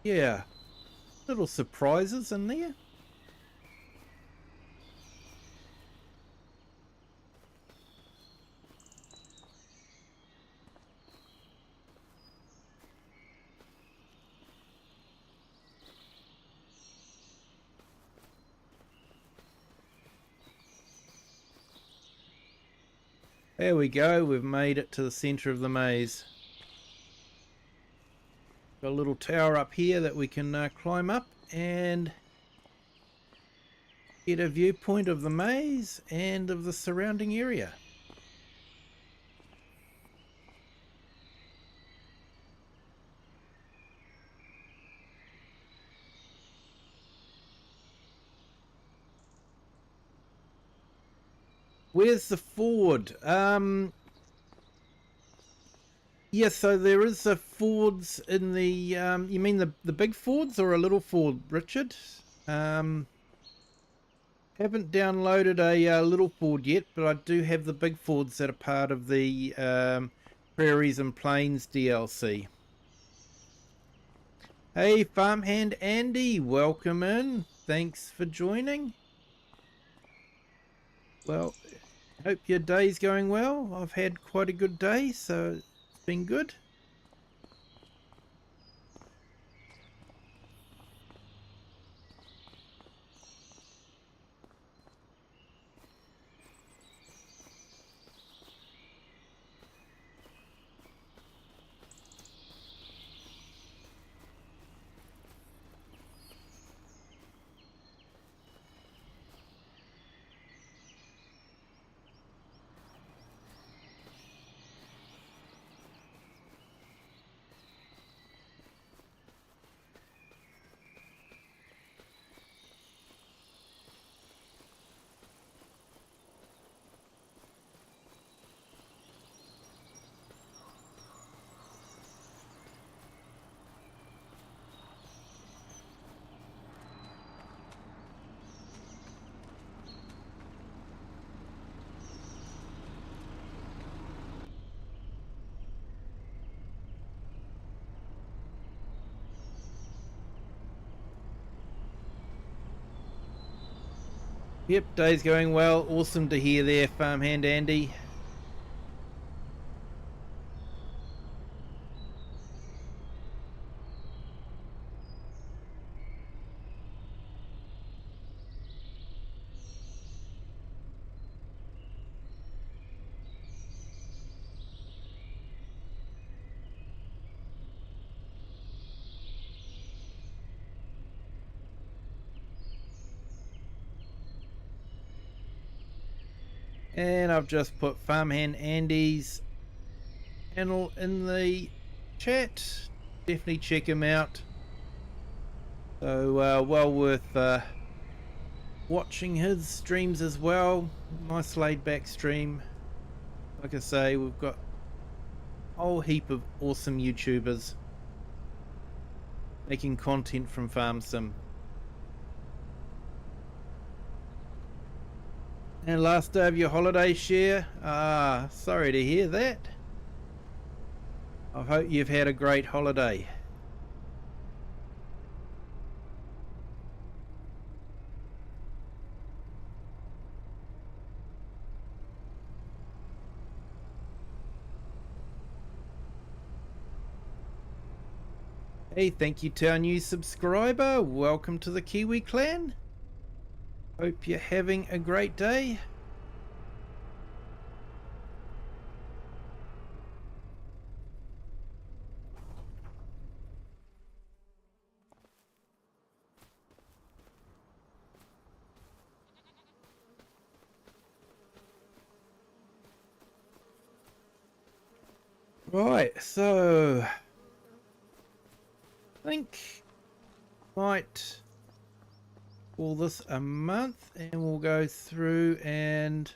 Yeah, little surprises in there. There we go, we've made it to the centre of the maze. Got a little tower up here that we can climb up and get a viewpoint of the maze and of the surrounding area. Where's the ford? Yeah, so there is a fords in the, you mean the big fords or a little ford, Richard? Haven't downloaded a little ford yet, but I do have the big fords that are part of the Prairies and Plains DLC. Hey, Farmhand Andy, welcome in. Thanks for joining. Well, hope your day's going well. I've had quite a good day, so it's been good. Yep, day's going well. Awesome to hear there, Farmhand Andy. And I've just put Farmhand Andy's channel in the chat. Definitely check him out. So well worth watching his streams as well. Nice laid back stream. Like I say, we've got a whole heap of awesome YouTubers making content from Farm Sim. And last day of your holiday share. Sorry to hear that. I hope you've had a great holiday. Hey, thank you to our new subscriber. Welcome to the Kiwi clan. Hope you're having a great day. Right, so I think might call this a month, and we'll go through and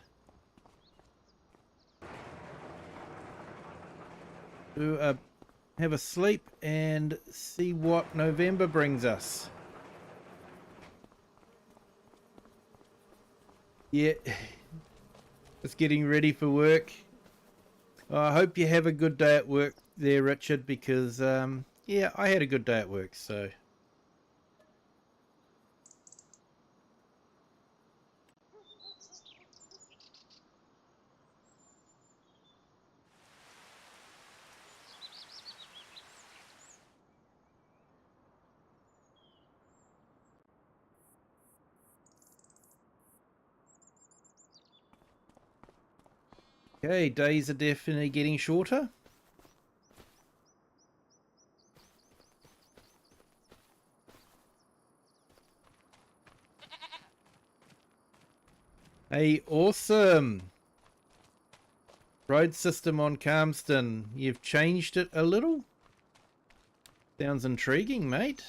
have a sleep and see what November brings us. Yeah, just getting ready for work. I hope you have a good day at work there, Richard, because yeah, I had a good day at work, so. Okay, days are definitely getting shorter. Hey, awesome. Road system on Calmston. You've changed it a little? Sounds intriguing, mate.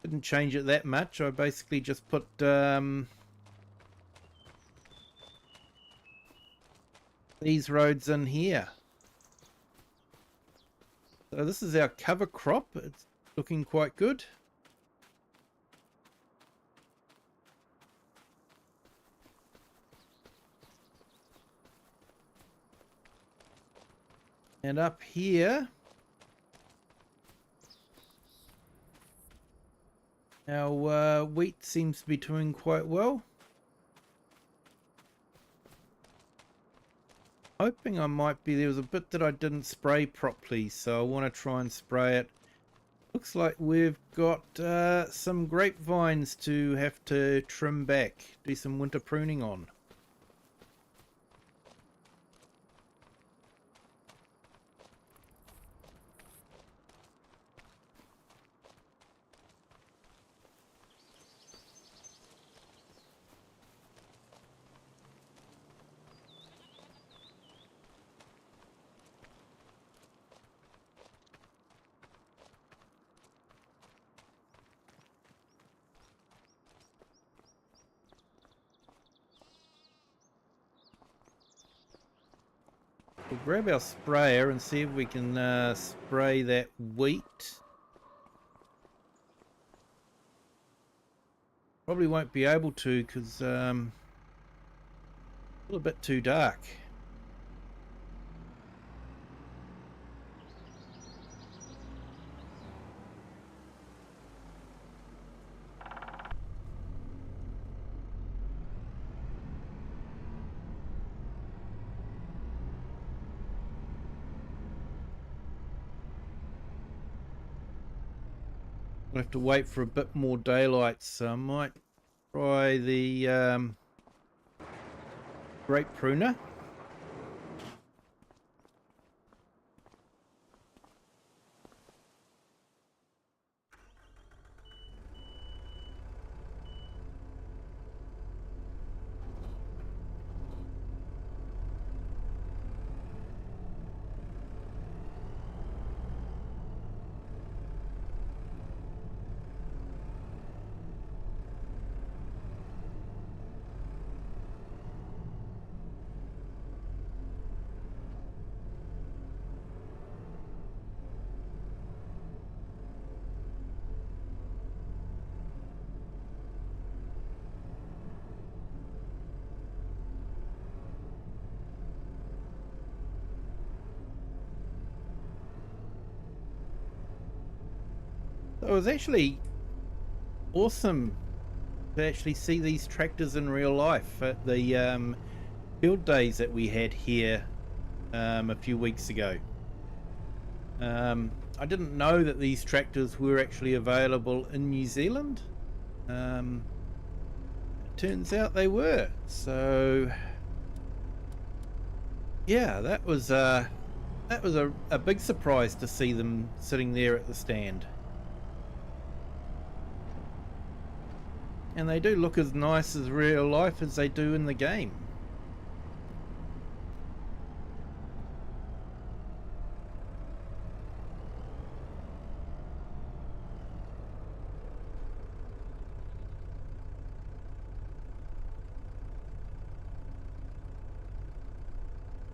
Didn't change it that much. I basically just put these roads in here. So this is our cover crop. It's looking quite good. And up here, our wheat seems to be doing quite well. Hoping I might be, there was a bit that I didn't spray properly, so I want to try and spray it. Looks like we've got some grapevines to have to trim back, do some winter pruning on. We'll grab our sprayer and see if we can spray that wheat. Probably won't be able to because a little bit too dark. I'll have to wait for a bit more daylight, so I might try the grape pruner. So it was actually awesome to actually see these tractors in real life at the field days that we had here a few weeks ago. I didn't know that these tractors were actually available in New Zealand. It turns out they were. So yeah, that was a big surprise to see them sitting there at the stand. And they do look as nice as real life as they do in the game.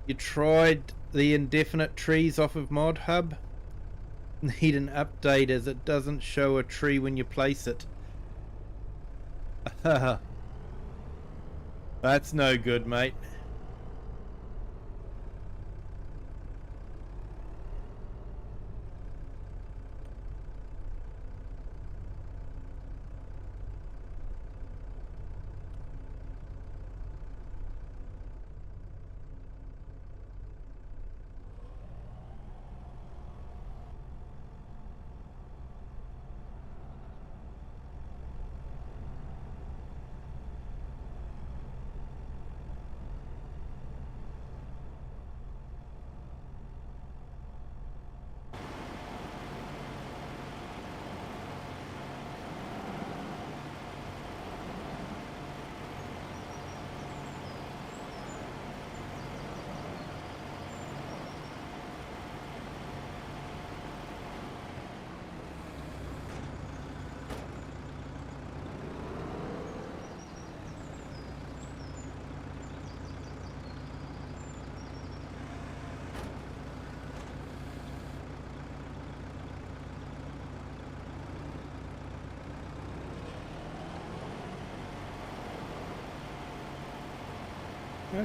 You tried the indefinite trees off of Mod Hub? Need an update as it doesn't show a tree when you place it. That's no good, mate.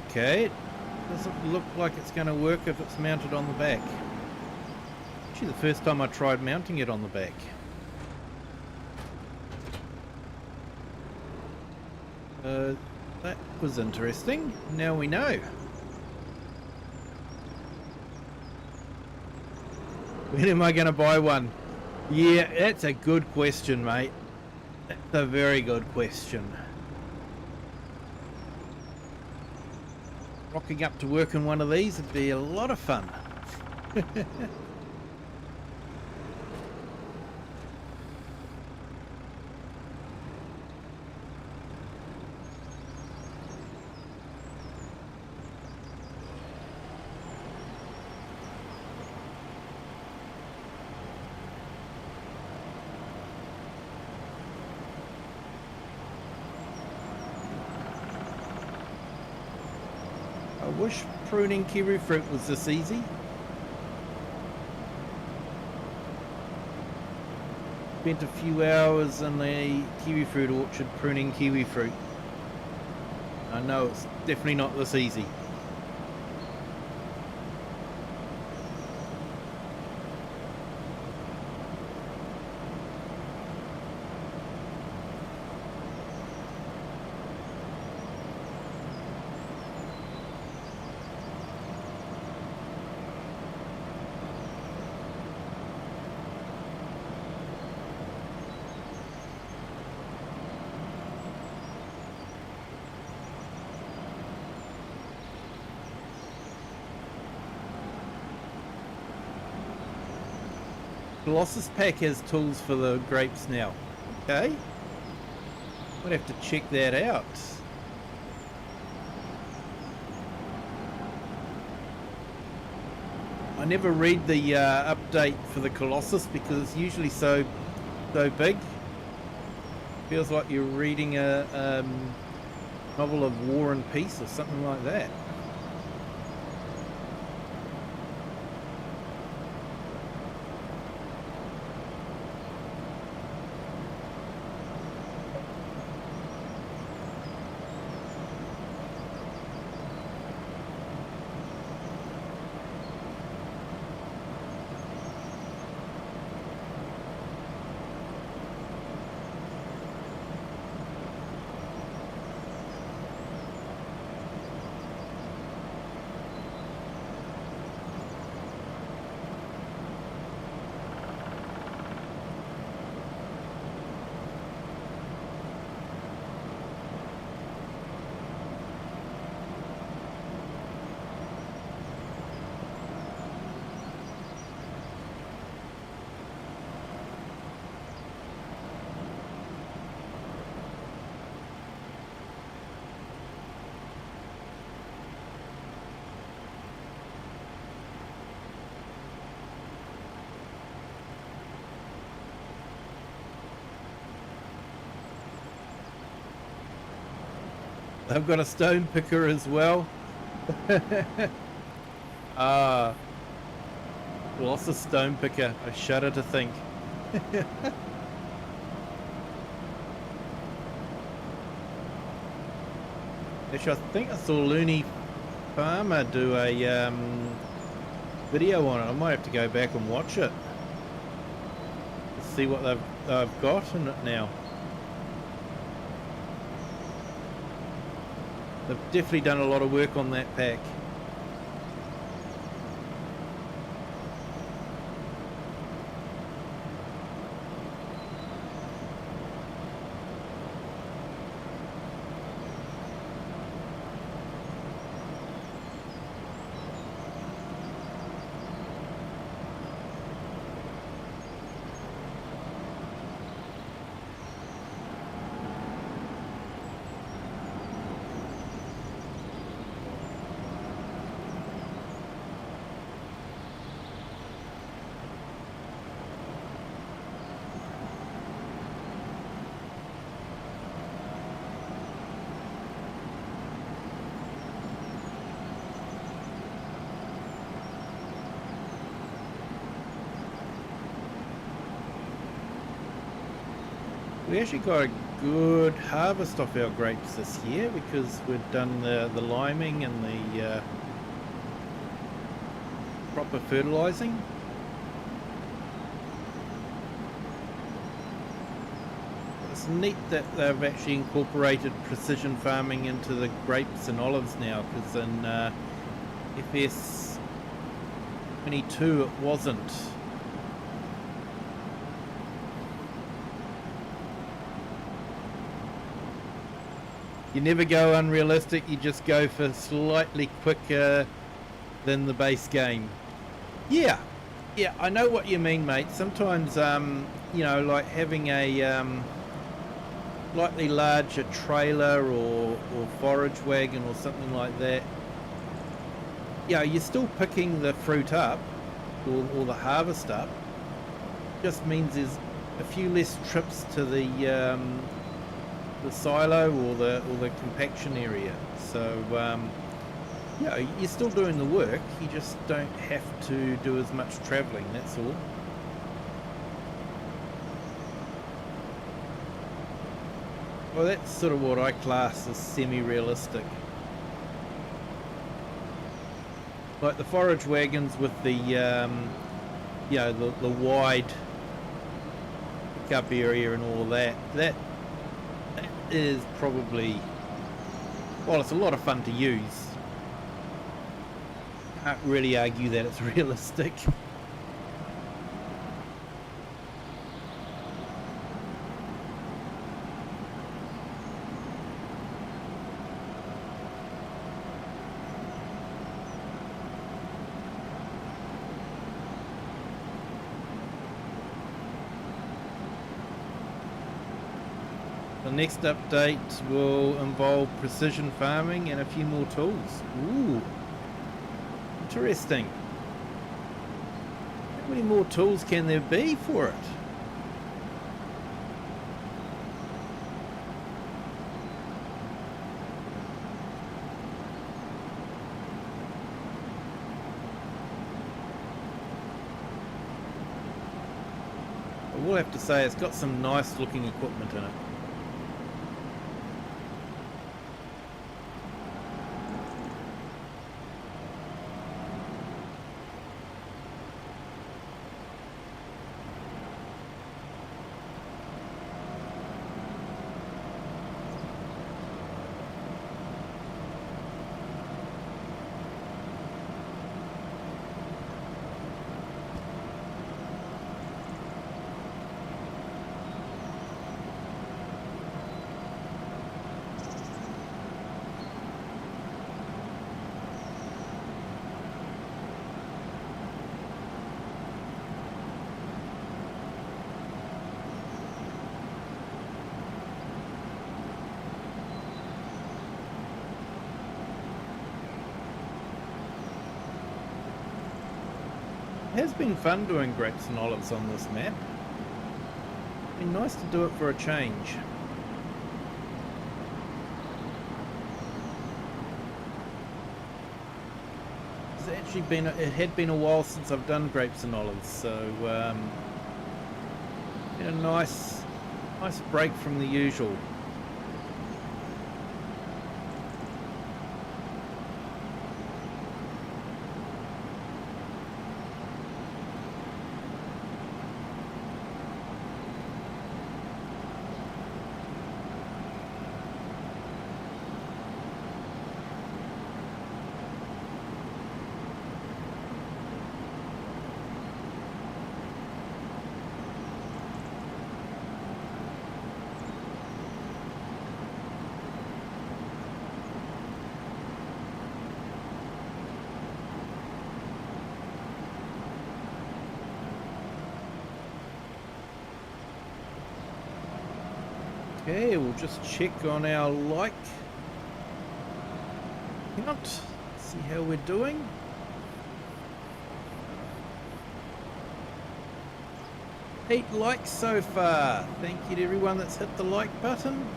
Okay, it doesn't look like it's going to work if it's mounted on the back. Actually, the first time I tried mounting it on the back. That was interesting. Now we know. When am I going to buy one? Yeah, that's a good question, mate. That's a very good question. Rocking up to work in one of these would be a lot of fun. I wish pruning kiwi fruit was this easy. Spent a few hours in the kiwi fruit orchard pruning kiwi fruit. I know it's definitely not this easy. Colossus pack has tools for the grapes now. Okay. Might have to check that out. I never read the update for the Colossus because it's usually so big. Feels like you're reading a novel of War and Peace or something like that. I've got a stone picker as well. Colossus stone picker. I shudder to think. Actually, I think I saw Looney Farmer do a video on it. I might have to go back and watch it. See what they've got in it now. They've definitely done a lot of work on that pack. We actually got a good harvest off our grapes this year because we've done the liming and the proper fertilizing. It's neat that they've actually incorporated precision farming into the grapes and olives now, because in FS 22 it wasn't. You never go unrealistic, you just go for slightly quicker than the base game. Yeah, I know what you mean, mate. Sometimes, you know, like having a slightly larger trailer or forage wagon or something like that. Yeah, you're still picking the fruit up or the harvest up. Just means there's a few less trips to the silo or the compaction area. So yeah, you're still doing the work, you just don't have to do as much travelling, that's all. Well, that's sort of what I class as semi-realistic. Like the forage wagons with the you know, the wide pickup area and all that, that is probably, well, it's a lot of fun to use. Can't really argue that it's realistic. The next update will involve precision farming and a few more tools. Ooh, interesting. How many more tools can there be for it? I will have to say it's got some nice looking equipment in it. It has been fun doing grapes and olives on this map. Been nice to do it for a change. It had been a while since I've done grapes and olives, so a nice break from the usual. Okay, we'll just check on our like count, see how we're doing. Eight likes so far. Thank you to everyone that's hit the like button.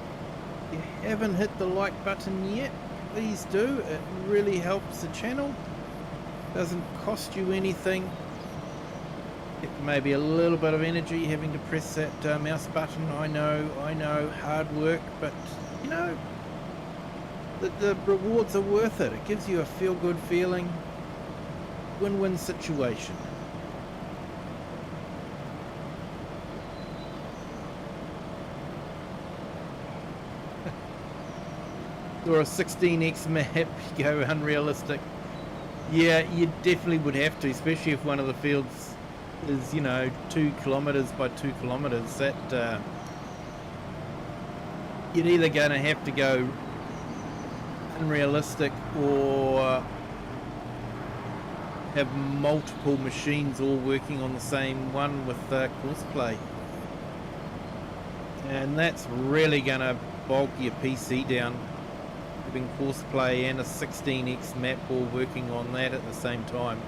If you haven't hit the like button yet, please do. It really helps the channel. Doesn't cost you anything. Maybe a little bit of energy having to press that mouse button. I know, hard work, but you know, the rewards are worth it. It gives you a feel-good feeling, win-win situation. Or a 16x map, you go unrealistic. Yeah, you definitely would have to, especially if one of the fields is, you know, 2 kilometers by 2 kilometers. That you're either going to have to go unrealistic or have multiple machines all working on the same one with courseplay, and that's really going to bog your PC down, having courseplay and a 16x map all working on that at the same time.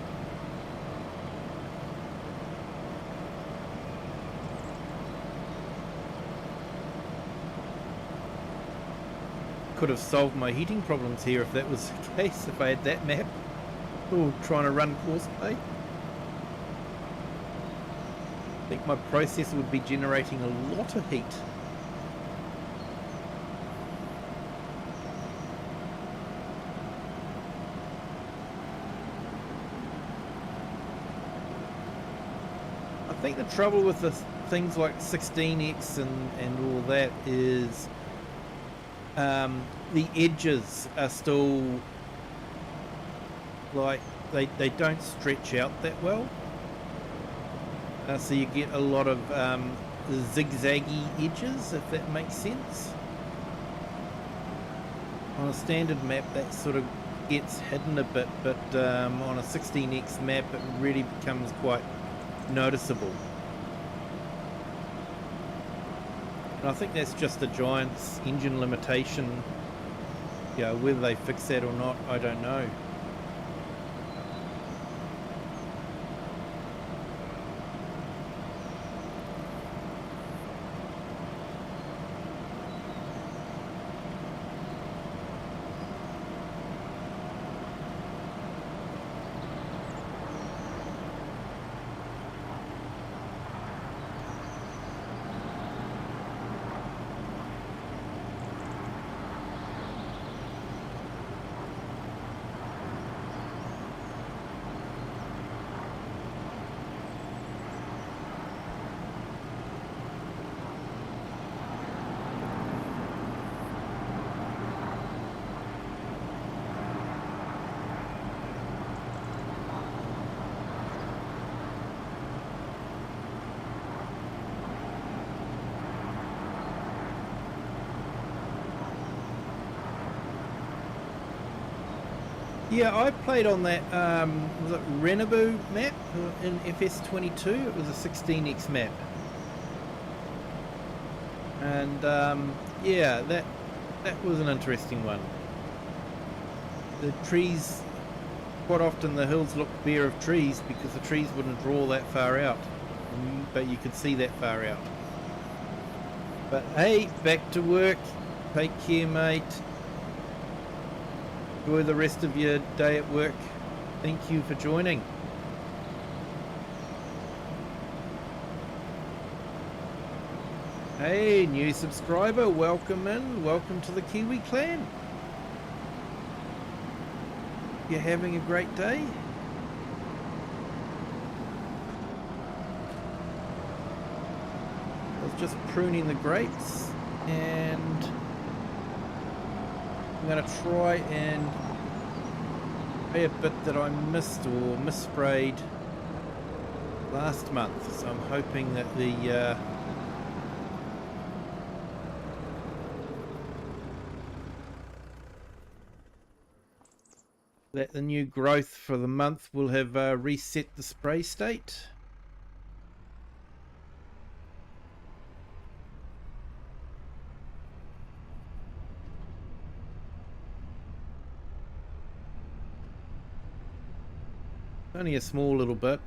Could have solved my heating problems here if that was the case, if I had that map. Or trying to run courseplay. I think my processor would be generating a lot of heat. I think the trouble with the things like 16x and all that is the edges are still like they don't stretch out that well, so you get a lot of zigzaggy edges, if that makes sense. On a standard map that sort of gets hidden a bit, but on a 16x map it really becomes quite noticeable. And I think that's just the Giant's engine limitation. Yeah, whether they fix that or not, I don't know. Yeah, I played on that, was it Renaboo map in FS22? It was a 16x map. And yeah, that was an interesting one. The trees, quite often the hills look bare of trees because the trees wouldn't draw that far out. But you could see that far out. But hey, back to work. Take care, mate. Enjoy the rest of your day at work. Thank you for joining. Hey, new subscriber, welcome in. Welcome to the Kiwi clan. You're having a great day? I was just pruning the grapes and I'm going to try and spray a bit that I missed or missprayed last month. So I'm hoping that the new growth for the month will have reset the spray state. Only a small little bit.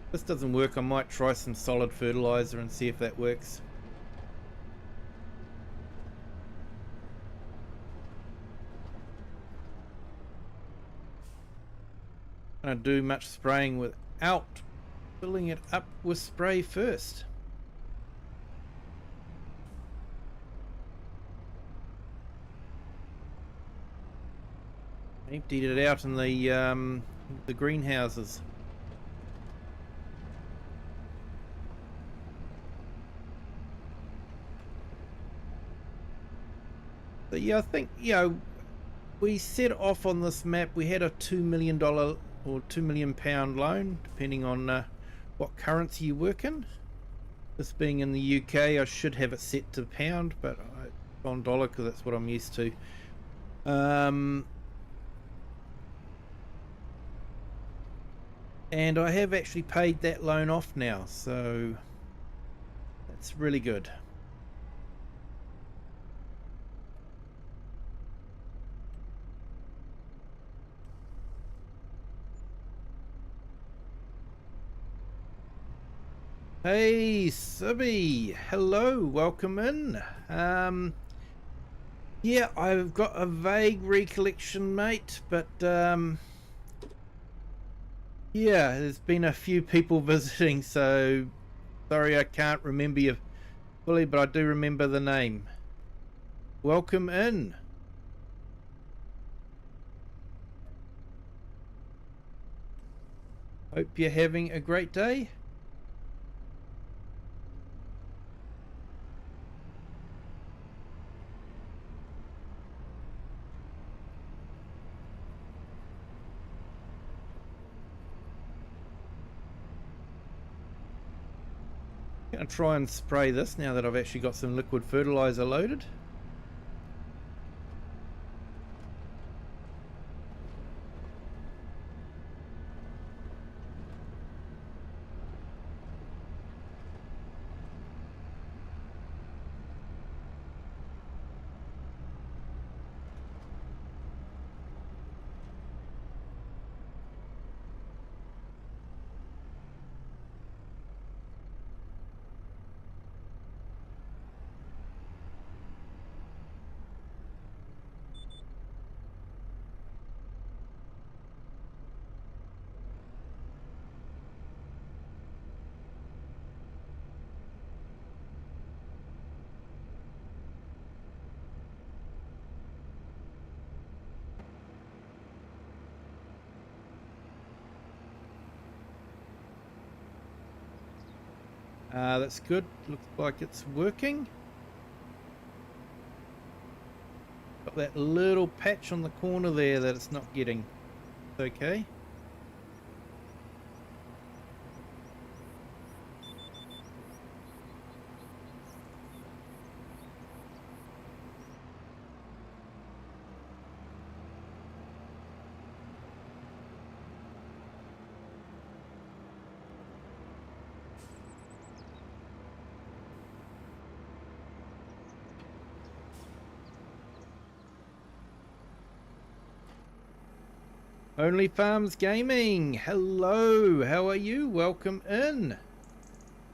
If this doesn't work, I might try some solid fertilizer and see if that works. I don't do much spraying without filling it up with spray first. Emptied it out in the greenhouses. But yeah, I think, you know, we set off on this map. We had a $2 million or £2 million loan, depending on what currency you work in. This being in the UK, I should have it set to pound, but on dollar because that's what I'm used to. And I have actually paid that loan off now, so that's really good. Hey, Subby, hello, welcome in. Yeah, I've got a vague recollection, mate, but yeah, there's been a few people visiting, so sorry I can't remember you fully, but I do remember the name. Welcome in. Hope you're having a great day. I'm going to try and spray this now that I've actually got some liquid fertilizer loaded. That's good. Looks like it's working. Got that little patch on the corner there that it's not getting. Okay. Only Farms Gaming, hello, how are you? Welcome in.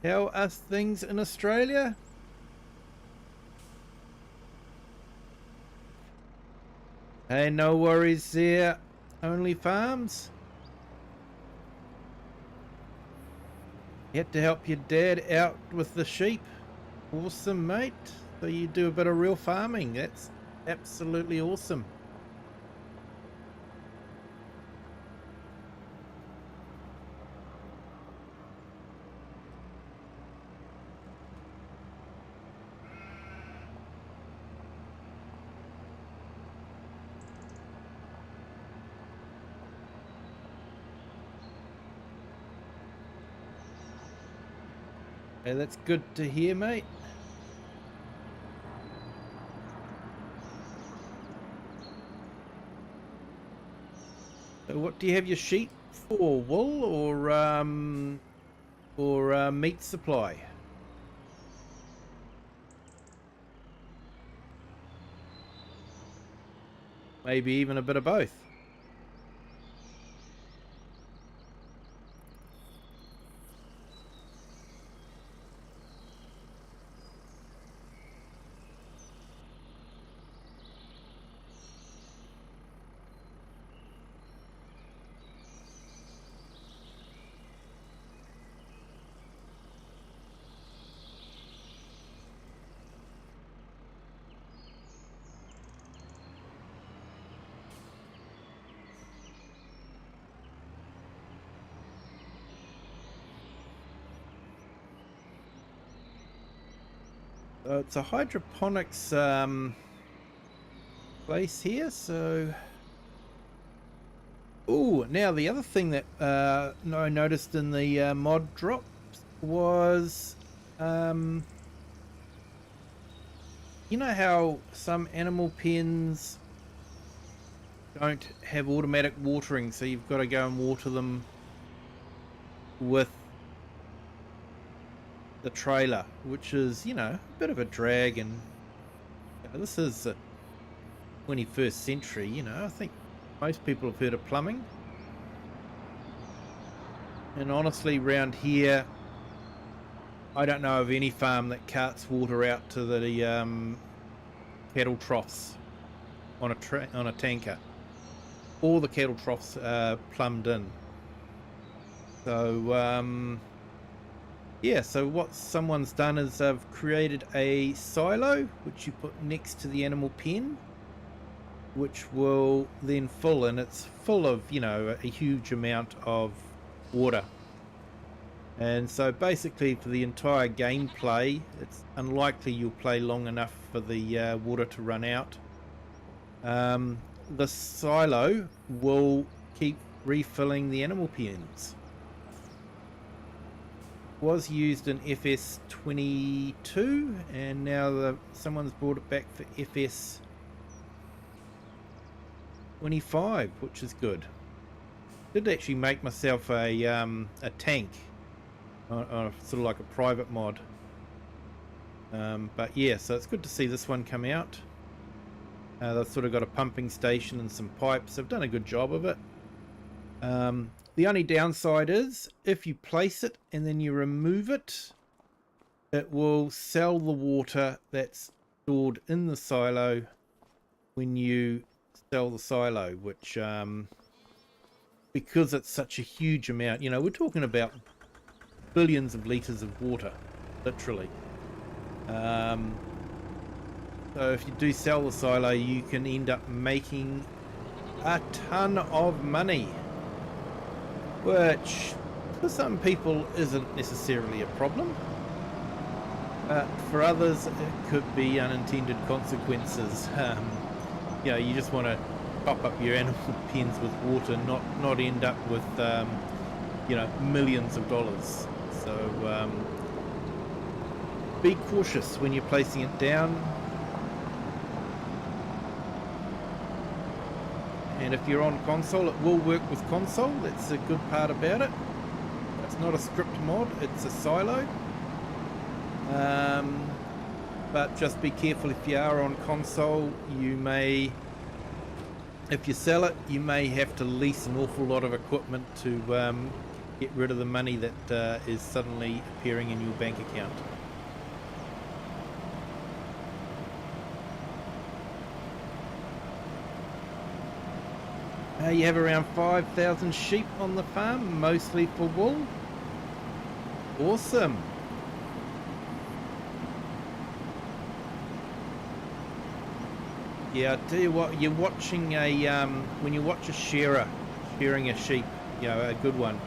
How are things in Australia? Hey, no worries there, Only Farms. You had to help your dad out with the sheep. Awesome, mate. So you do a bit of real farming. That's absolutely awesome. Hey, that's good to hear, mate. So what do you have your sheep for? Wool or meat supply? Maybe even a bit of both. It's a hydroponics place here, so... Oh, now the other thing that I noticed in the mod drops was... you know how some animal pens don't have automatic watering, so you've got to go and water them with the trailer, which is, you know, a bit of a drag, and this is 21st century, you know. I think most people have heard of plumbing, and honestly around here I don't know of any farm that carts water out to the cattle troughs on a tanker. All the cattle troughs are plumbed in. So yeah, so what someone's done is they've created a silo which you put next to the animal pen, which will then fill, and it's full of, you know, a huge amount of water. And so basically for the entire gameplay, it's unlikely you'll play long enough for the water to run out. The silo will keep refilling the animal pens. Was used in FS22, and now someone's brought it back for FS25, which is good. Did actually make myself a tank, on sort of like a private mod. But yeah, so it's good to see this one come out. They've sort of got a pumping station and some pipes. They've done a good job of it. The only downside is if you place it and then you remove it, it will sell the water that's stored in the silo when you sell the silo, which because it's such a huge amount, you know, we're talking about billions of litres of water, literally. So if you do sell the silo, you can end up making a ton of money, which for some people isn't necessarily a problem. For others, it could be unintended consequences. You know, you just want to top up your animal pens with water, not end up with you know, millions of dollars. So be cautious when you're placing it down. And if you're on console, it will work with console. That's a good part about it. It's not a script mod, it's a silo. But just be careful if you are on console. You may, if you sell it, you may have to lease an awful lot of equipment to get rid of the money that is suddenly appearing in your bank account. You have around 5,000 sheep on the farm, mostly for wool. Awesome. Yeah, I tell you what, you're watching a when you watch a shearer shearing a sheep, you know, a good one,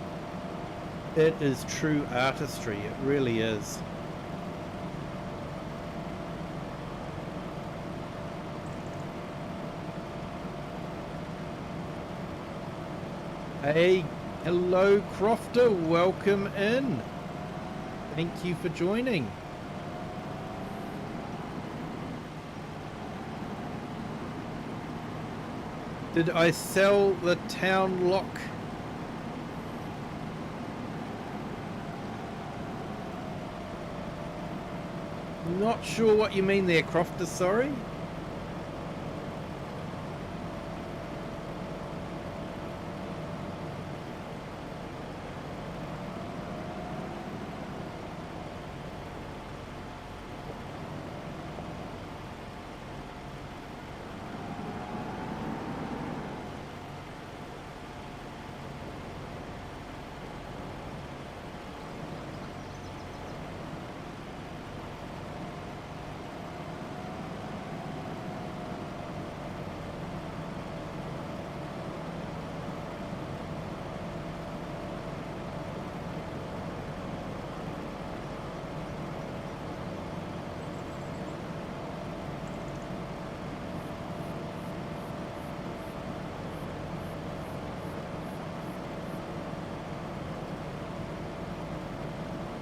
it is true artistry. It really is. Hey, hello Crofter, welcome in. Thank you for joining. Did I sell the town lock? Not sure what you mean there, Crofter, sorry.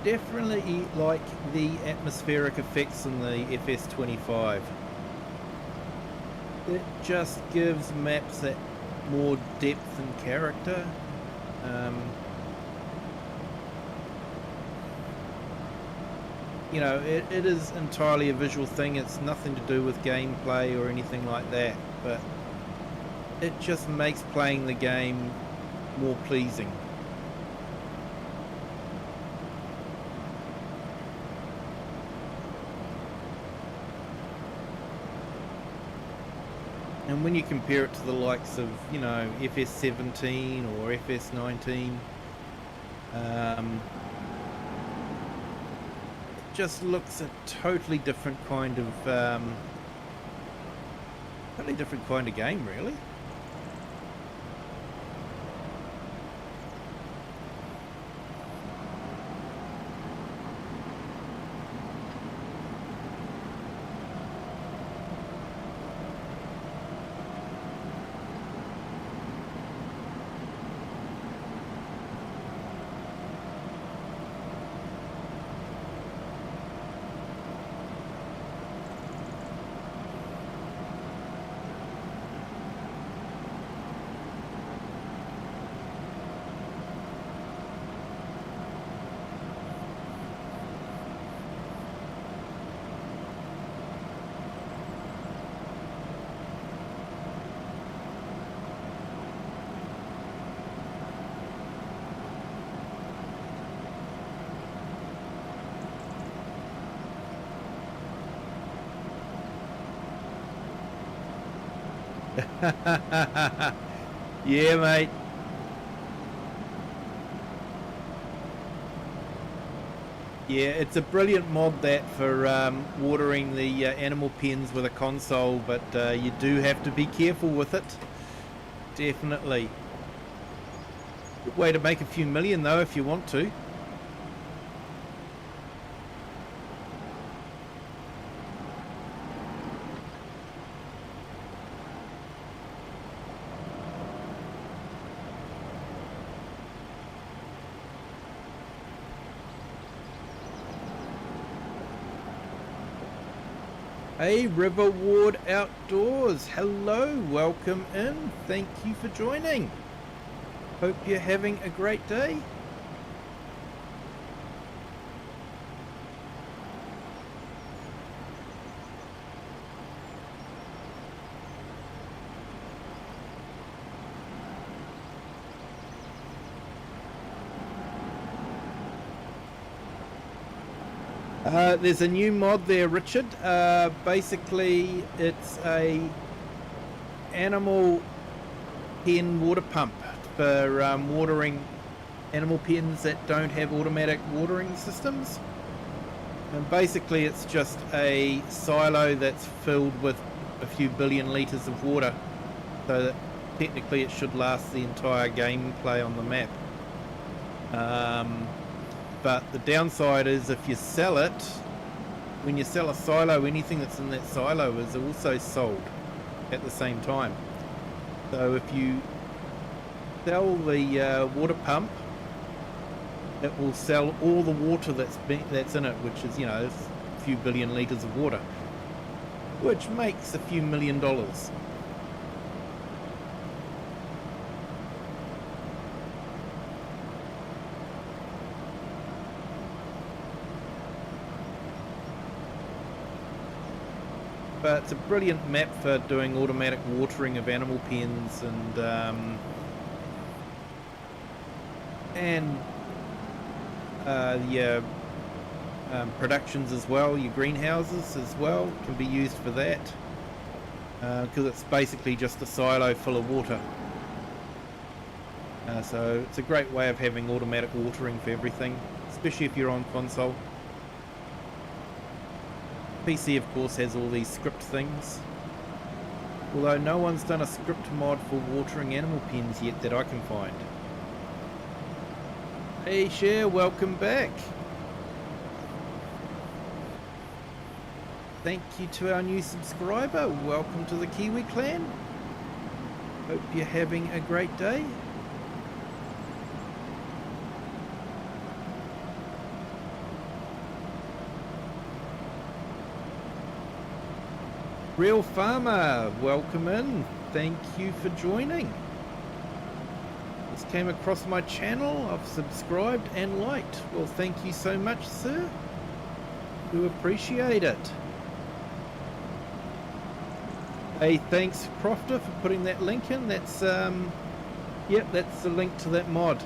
Definitely like the atmospheric effects in the FS25. It just gives maps that more depth and character. You know, it is entirely a visual thing. It's nothing to do with gameplay or anything like that, but it just makes playing the game more pleasing. And when you compare it to the likes of, you know, FS17 or FS19, it just looks a totally different kind of game, really. Yeah, mate. Yeah, it's a brilliant mod that for watering the animal pens with a console, but you do have to be careful with it. Definitely. Good way to make a few million though if you want to. Hey, River Ward Outdoors. Hello, welcome in. Thank you for joining. Hope you're having a great day. There's a new mod there, Richard. Basically, it's a animal pen water pump for watering animal pens that don't have automatic watering systems. And basically, it's just a silo that's filled with a few billion litres of water, so that technically it should last the entire gameplay on the map. But the downside is if you sell it, when you sell a silo, anything that's in that silo is also sold at the same time. So if you sell the water pump, it will sell all the water that's in it, which is, you know, a few billion litres of water, which makes a few $1 million. But it's a brilliant map for doing automatic watering of animal pens and your productions as well. Your greenhouses as well can be used for that, because it's basically just a silo full of water. So it's a great way of having automatic watering for everything, especially if you're on console. PC of course has all these script things, although no one's done a script mod for watering animal pens yet that I can find. Hey Cher, welcome back. Thank you to our new subscriber. Welcome to the Kiwi clan. Hope you're having a great day. Real Farmer, welcome in. Thank you for joining. This came across my channel. I've subscribed and liked. Well, thank you so much, sir. We appreciate it. Hey, thanks, Crofter, for putting that link in. That's yep, that's the link to that mod.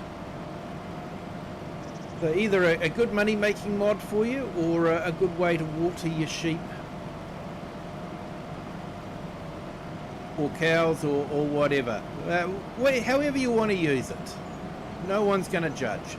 So either a good money-making mod for you, or a good way to water your sheep, or cows, or whatever. However you want to use it. No one's going to judge.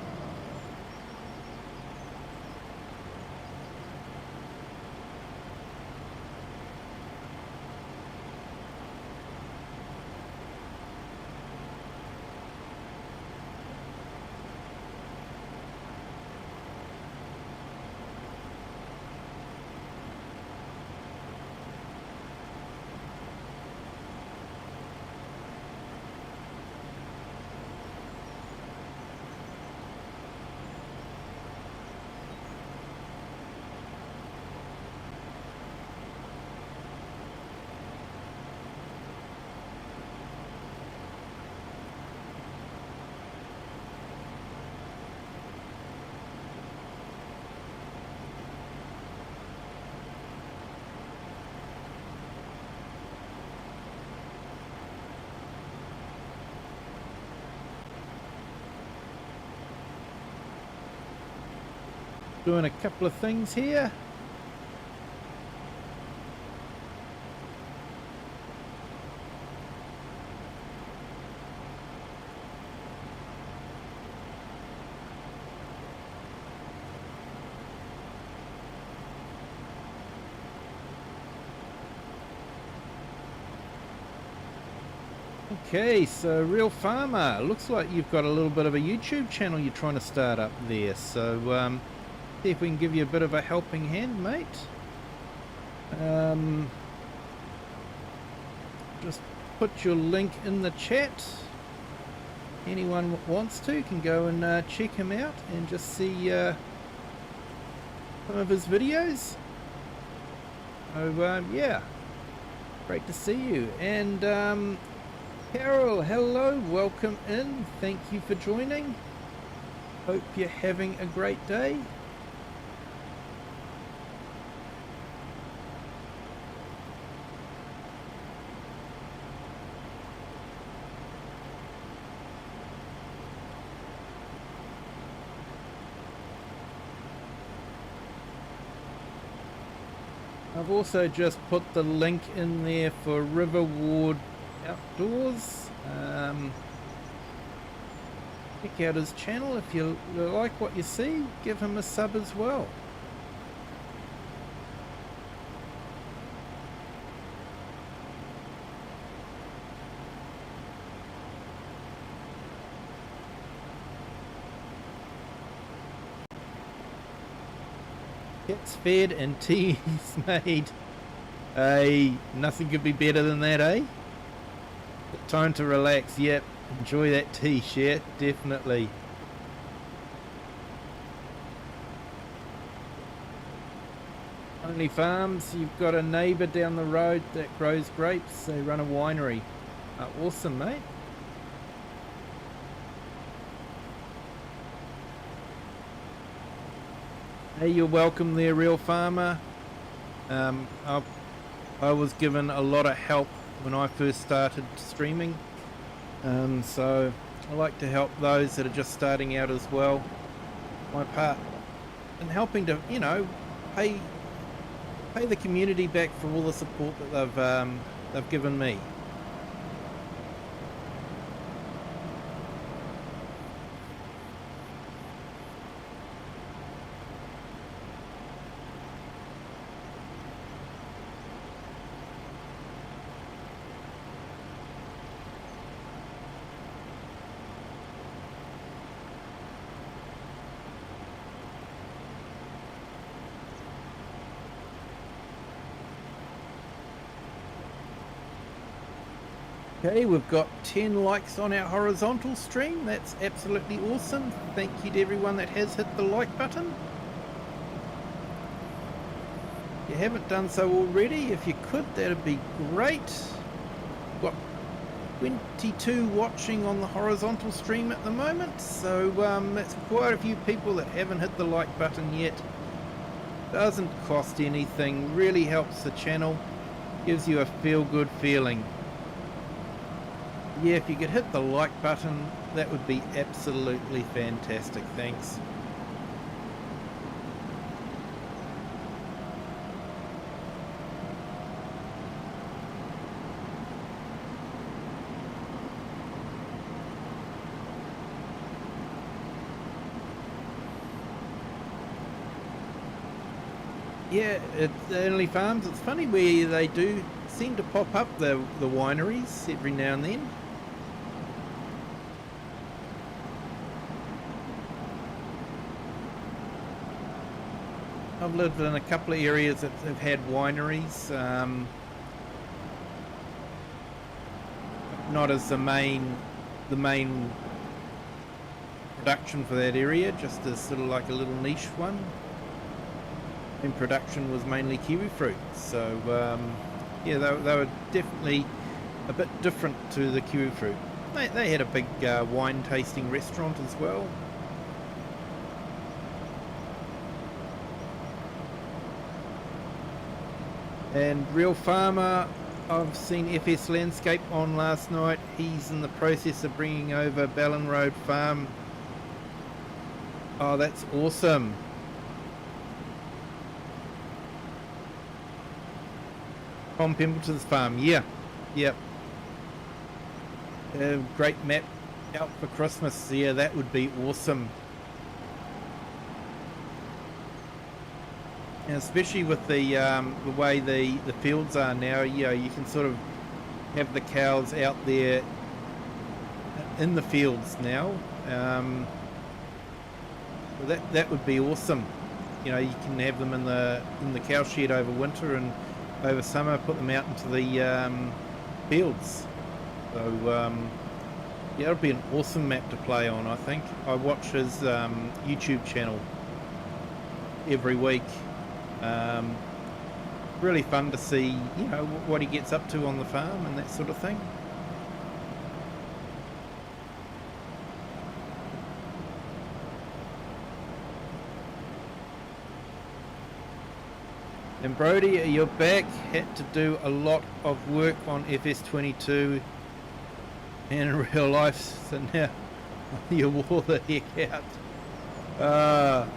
Doing a couple of things here. Okay, so Real Farmer, looks like you've got a little bit of a YouTube channel you're trying to start up there, so see if we can give you a bit of a helping hand, mate. Just put your link in the chat. Anyone wants to can go and check him out and just see some of his videos. So yeah, great to see you. And Carol, hello, welcome in. Thank you for joining. Hope you're having a great day. I've also just put the link in there for River Ward Outdoors. Check out his channel. If you like what you see, give him a sub as well. Cat's fed and tea's made. Hey, nothing could be better than that, eh? Time to relax. Yep, enjoy that tea, Shet, definitely. Only Farms, you've got a neighbour down the road that grows grapes. They run a winery. Awesome, mate. Hey, you're welcome there, Real Farmer. I was given a lot of help when I first started streaming, so I like to help those that are just starting out as well. My part in helping to, you know, pay the community back for all the support that they've given me. Okay, we've got 10 likes on our horizontal stream. That's absolutely awesome. Thank you to everyone that has hit the like button. If you haven't done so already, if you could, that'd be great. We've got 22 watching on the horizontal stream at the moment, so that's quite a few people that haven't hit the like button yet. Doesn't cost anything, really helps the channel, gives you a feel-good feeling. Yeah, if you could hit the like button, that would be absolutely fantastic. Thanks. Yeah, it's Only Farms. It's funny where they do seem to pop up the wineries every now and then. I've lived in a couple of areas that have had wineries, not as the main production for that area, just as sort of like a little niche one. And production was mainly kiwi fruit, so yeah, they were definitely a bit different to the kiwi fruit. They had a big wine tasting restaurant as well. And Real Farmer, I've seen FS Landscape on last night. He's in the process of bringing over Ballon Road Farm. Oh, that's awesome. Tom Pembleton's farm, yeah, yep. Great map out for Christmas. Yeah, that would be awesome. And especially with the way the fields are now, you can sort of have the cows out there in the fields now. That would be awesome. You know, you can have them in the cow shed over winter, and over summer put them out into the fields. So yeah, it'll be an awesome map to play on. I think I watch his YouTube channel every week. really fun to see, you know, what he gets up to on the farm and that sort of thing. And Brody, you're back. Had to do a lot of work on FS22 and in real life, so now you wore the heck out.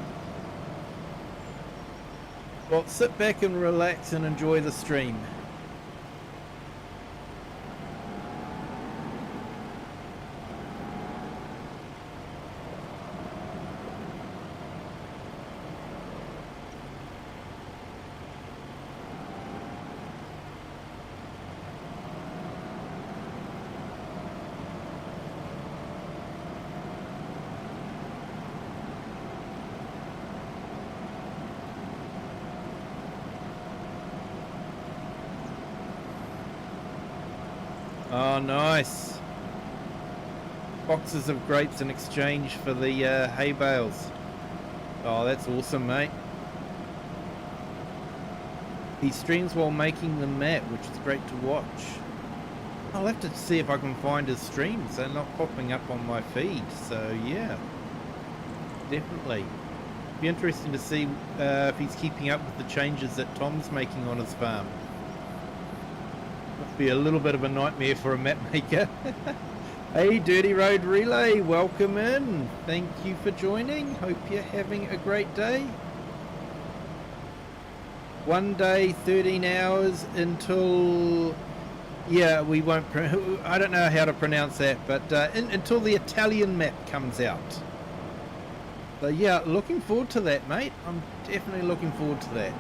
Well, sit back and relax and enjoy the stream. Oh, nice. Boxes of grapes in exchange for the hay bales. Oh, that's awesome, mate. He streams while making the map, which is great to watch. I'll have to see if I can find his streams. They're not popping up on my feed, so yeah. Definitely. Be interesting to see if he's keeping up with the changes that Tom's making on his farm. Must be a little bit of a nightmare for a map maker. Hey, Dirty Road Relay, welcome in. Thank you for joining. Hope you're having a great day. 1 day, 13 hours until... Yeah, we won't... I don't know how to pronounce that, but until the Italian map comes out. So yeah, looking forward to that, mate. I'm definitely looking forward to that.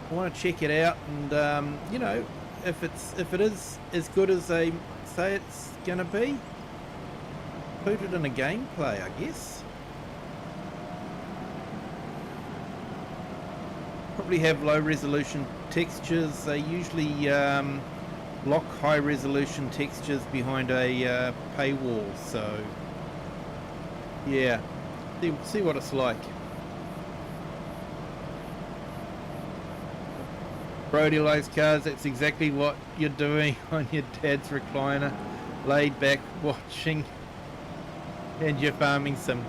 I want to check it out, and you know, if it is as good as they say it's gonna be, put it in a gameplay, I guess. Probably have low resolution textures. They usually lock high resolution textures behind a paywall, so yeah, see what it's like. Brody likes cars. That's exactly what you're doing on your dad's recliner, laid back watching, and you're farming sim.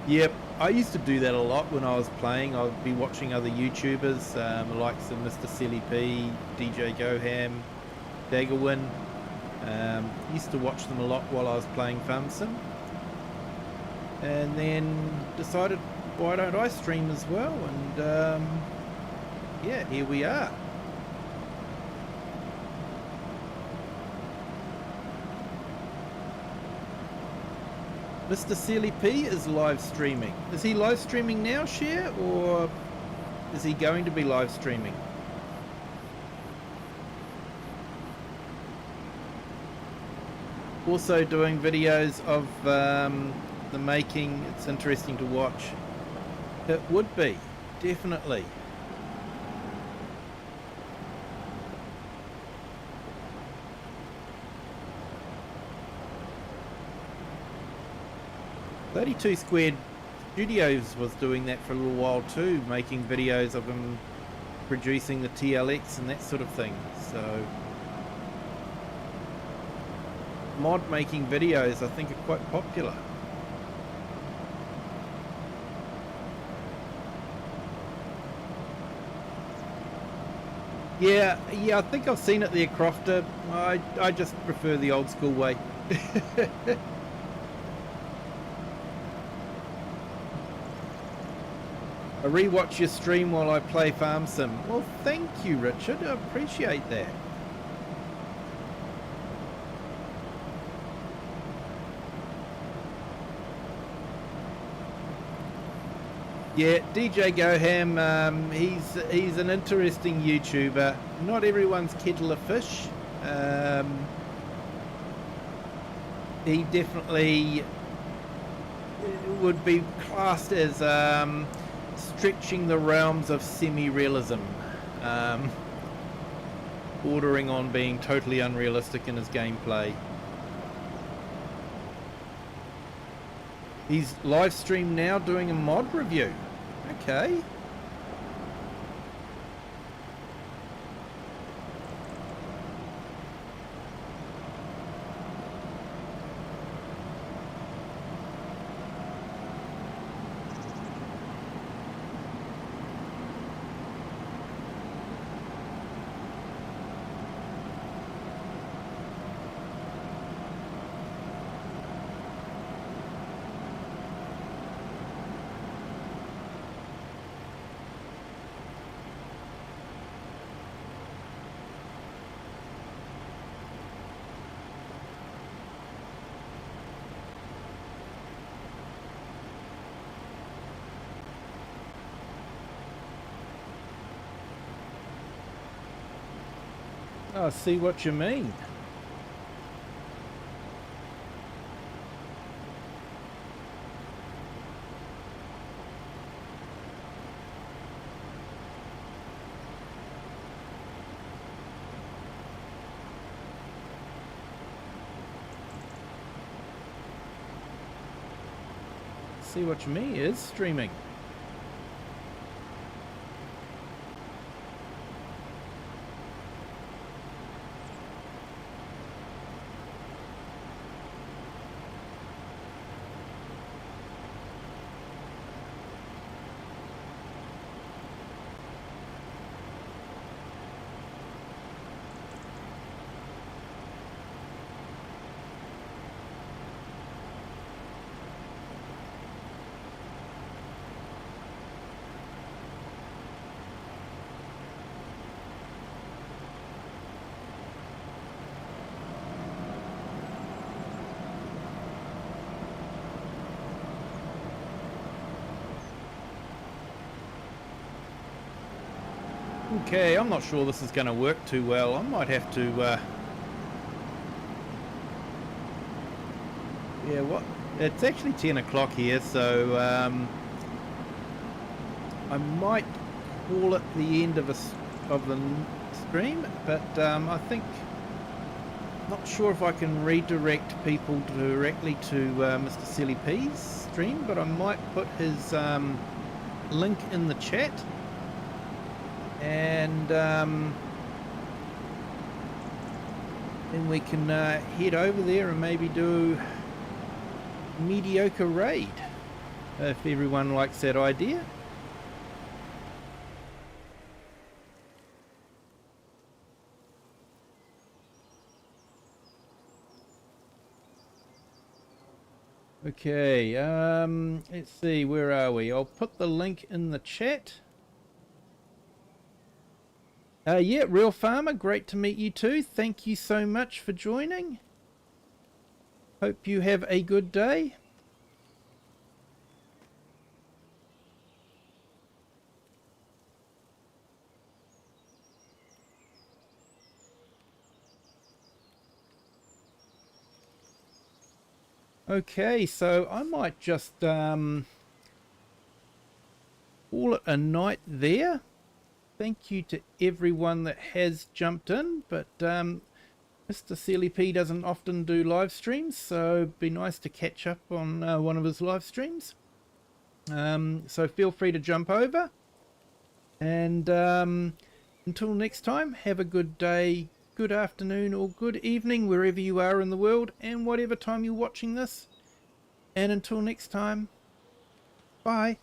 Yep, I used to do that a lot when I was playing. I'd be watching other YouTubers, the likes of Mr. Silly P, DJ Goham, Daggerwin. Used to watch them a lot while I was playing farm sim, and then decided, why don't I stream as well? And yeah, here we are. Mr. Sealy P is live streaming. Is he live streaming now, Share, or is he going to be live streaming? Also doing videos of the making. It's interesting to watch. It would be, definitely. "32 Squared Studios" was doing that for a little while too, making videos of him producing the TLX and that sort of thing. So mod making videos, I think, are quite popular. Yeah, I think I've seen it there, Crofter. I just prefer the old school way. I rewatch your stream while I play Farm Sim. Well, thank you, Richard. I appreciate that. Yeah, DJ Goham, he's an interesting YouTuber. Not everyone's kettle of fish. He definitely would be classed as stretching the realms of semi-realism, bordering on being totally unrealistic in his gameplay. He's live streamed now doing a mod review. Okay. I see what you mean. See what you mean is streaming. Okay, I'm not sure this is going to work too well. I might have to, yeah, what? It's actually 10 o'clock here, so I might call it the end of the stream, but I think, not sure if I can redirect people directly to Mr. Silly P's stream, but I might put his link in the chat. And then we can head over there and maybe do a mediocre raid, if everyone likes that idea. Okay, let's see, where are we? I'll put the link in the chat. Yeah, Real Farmer, great to meet you too. Thank you so much for joining. Hope you have a good day. Okay, so I might just call it a night there. Thank you to everyone that has jumped in, but Mr. CLP doesn't often do live streams, so it'd be nice to catch up on one of his live streams. So feel free to jump over, and until next time, have a good day, good afternoon, or good evening, wherever you are in the world, and whatever time you're watching this. And until next time, bye.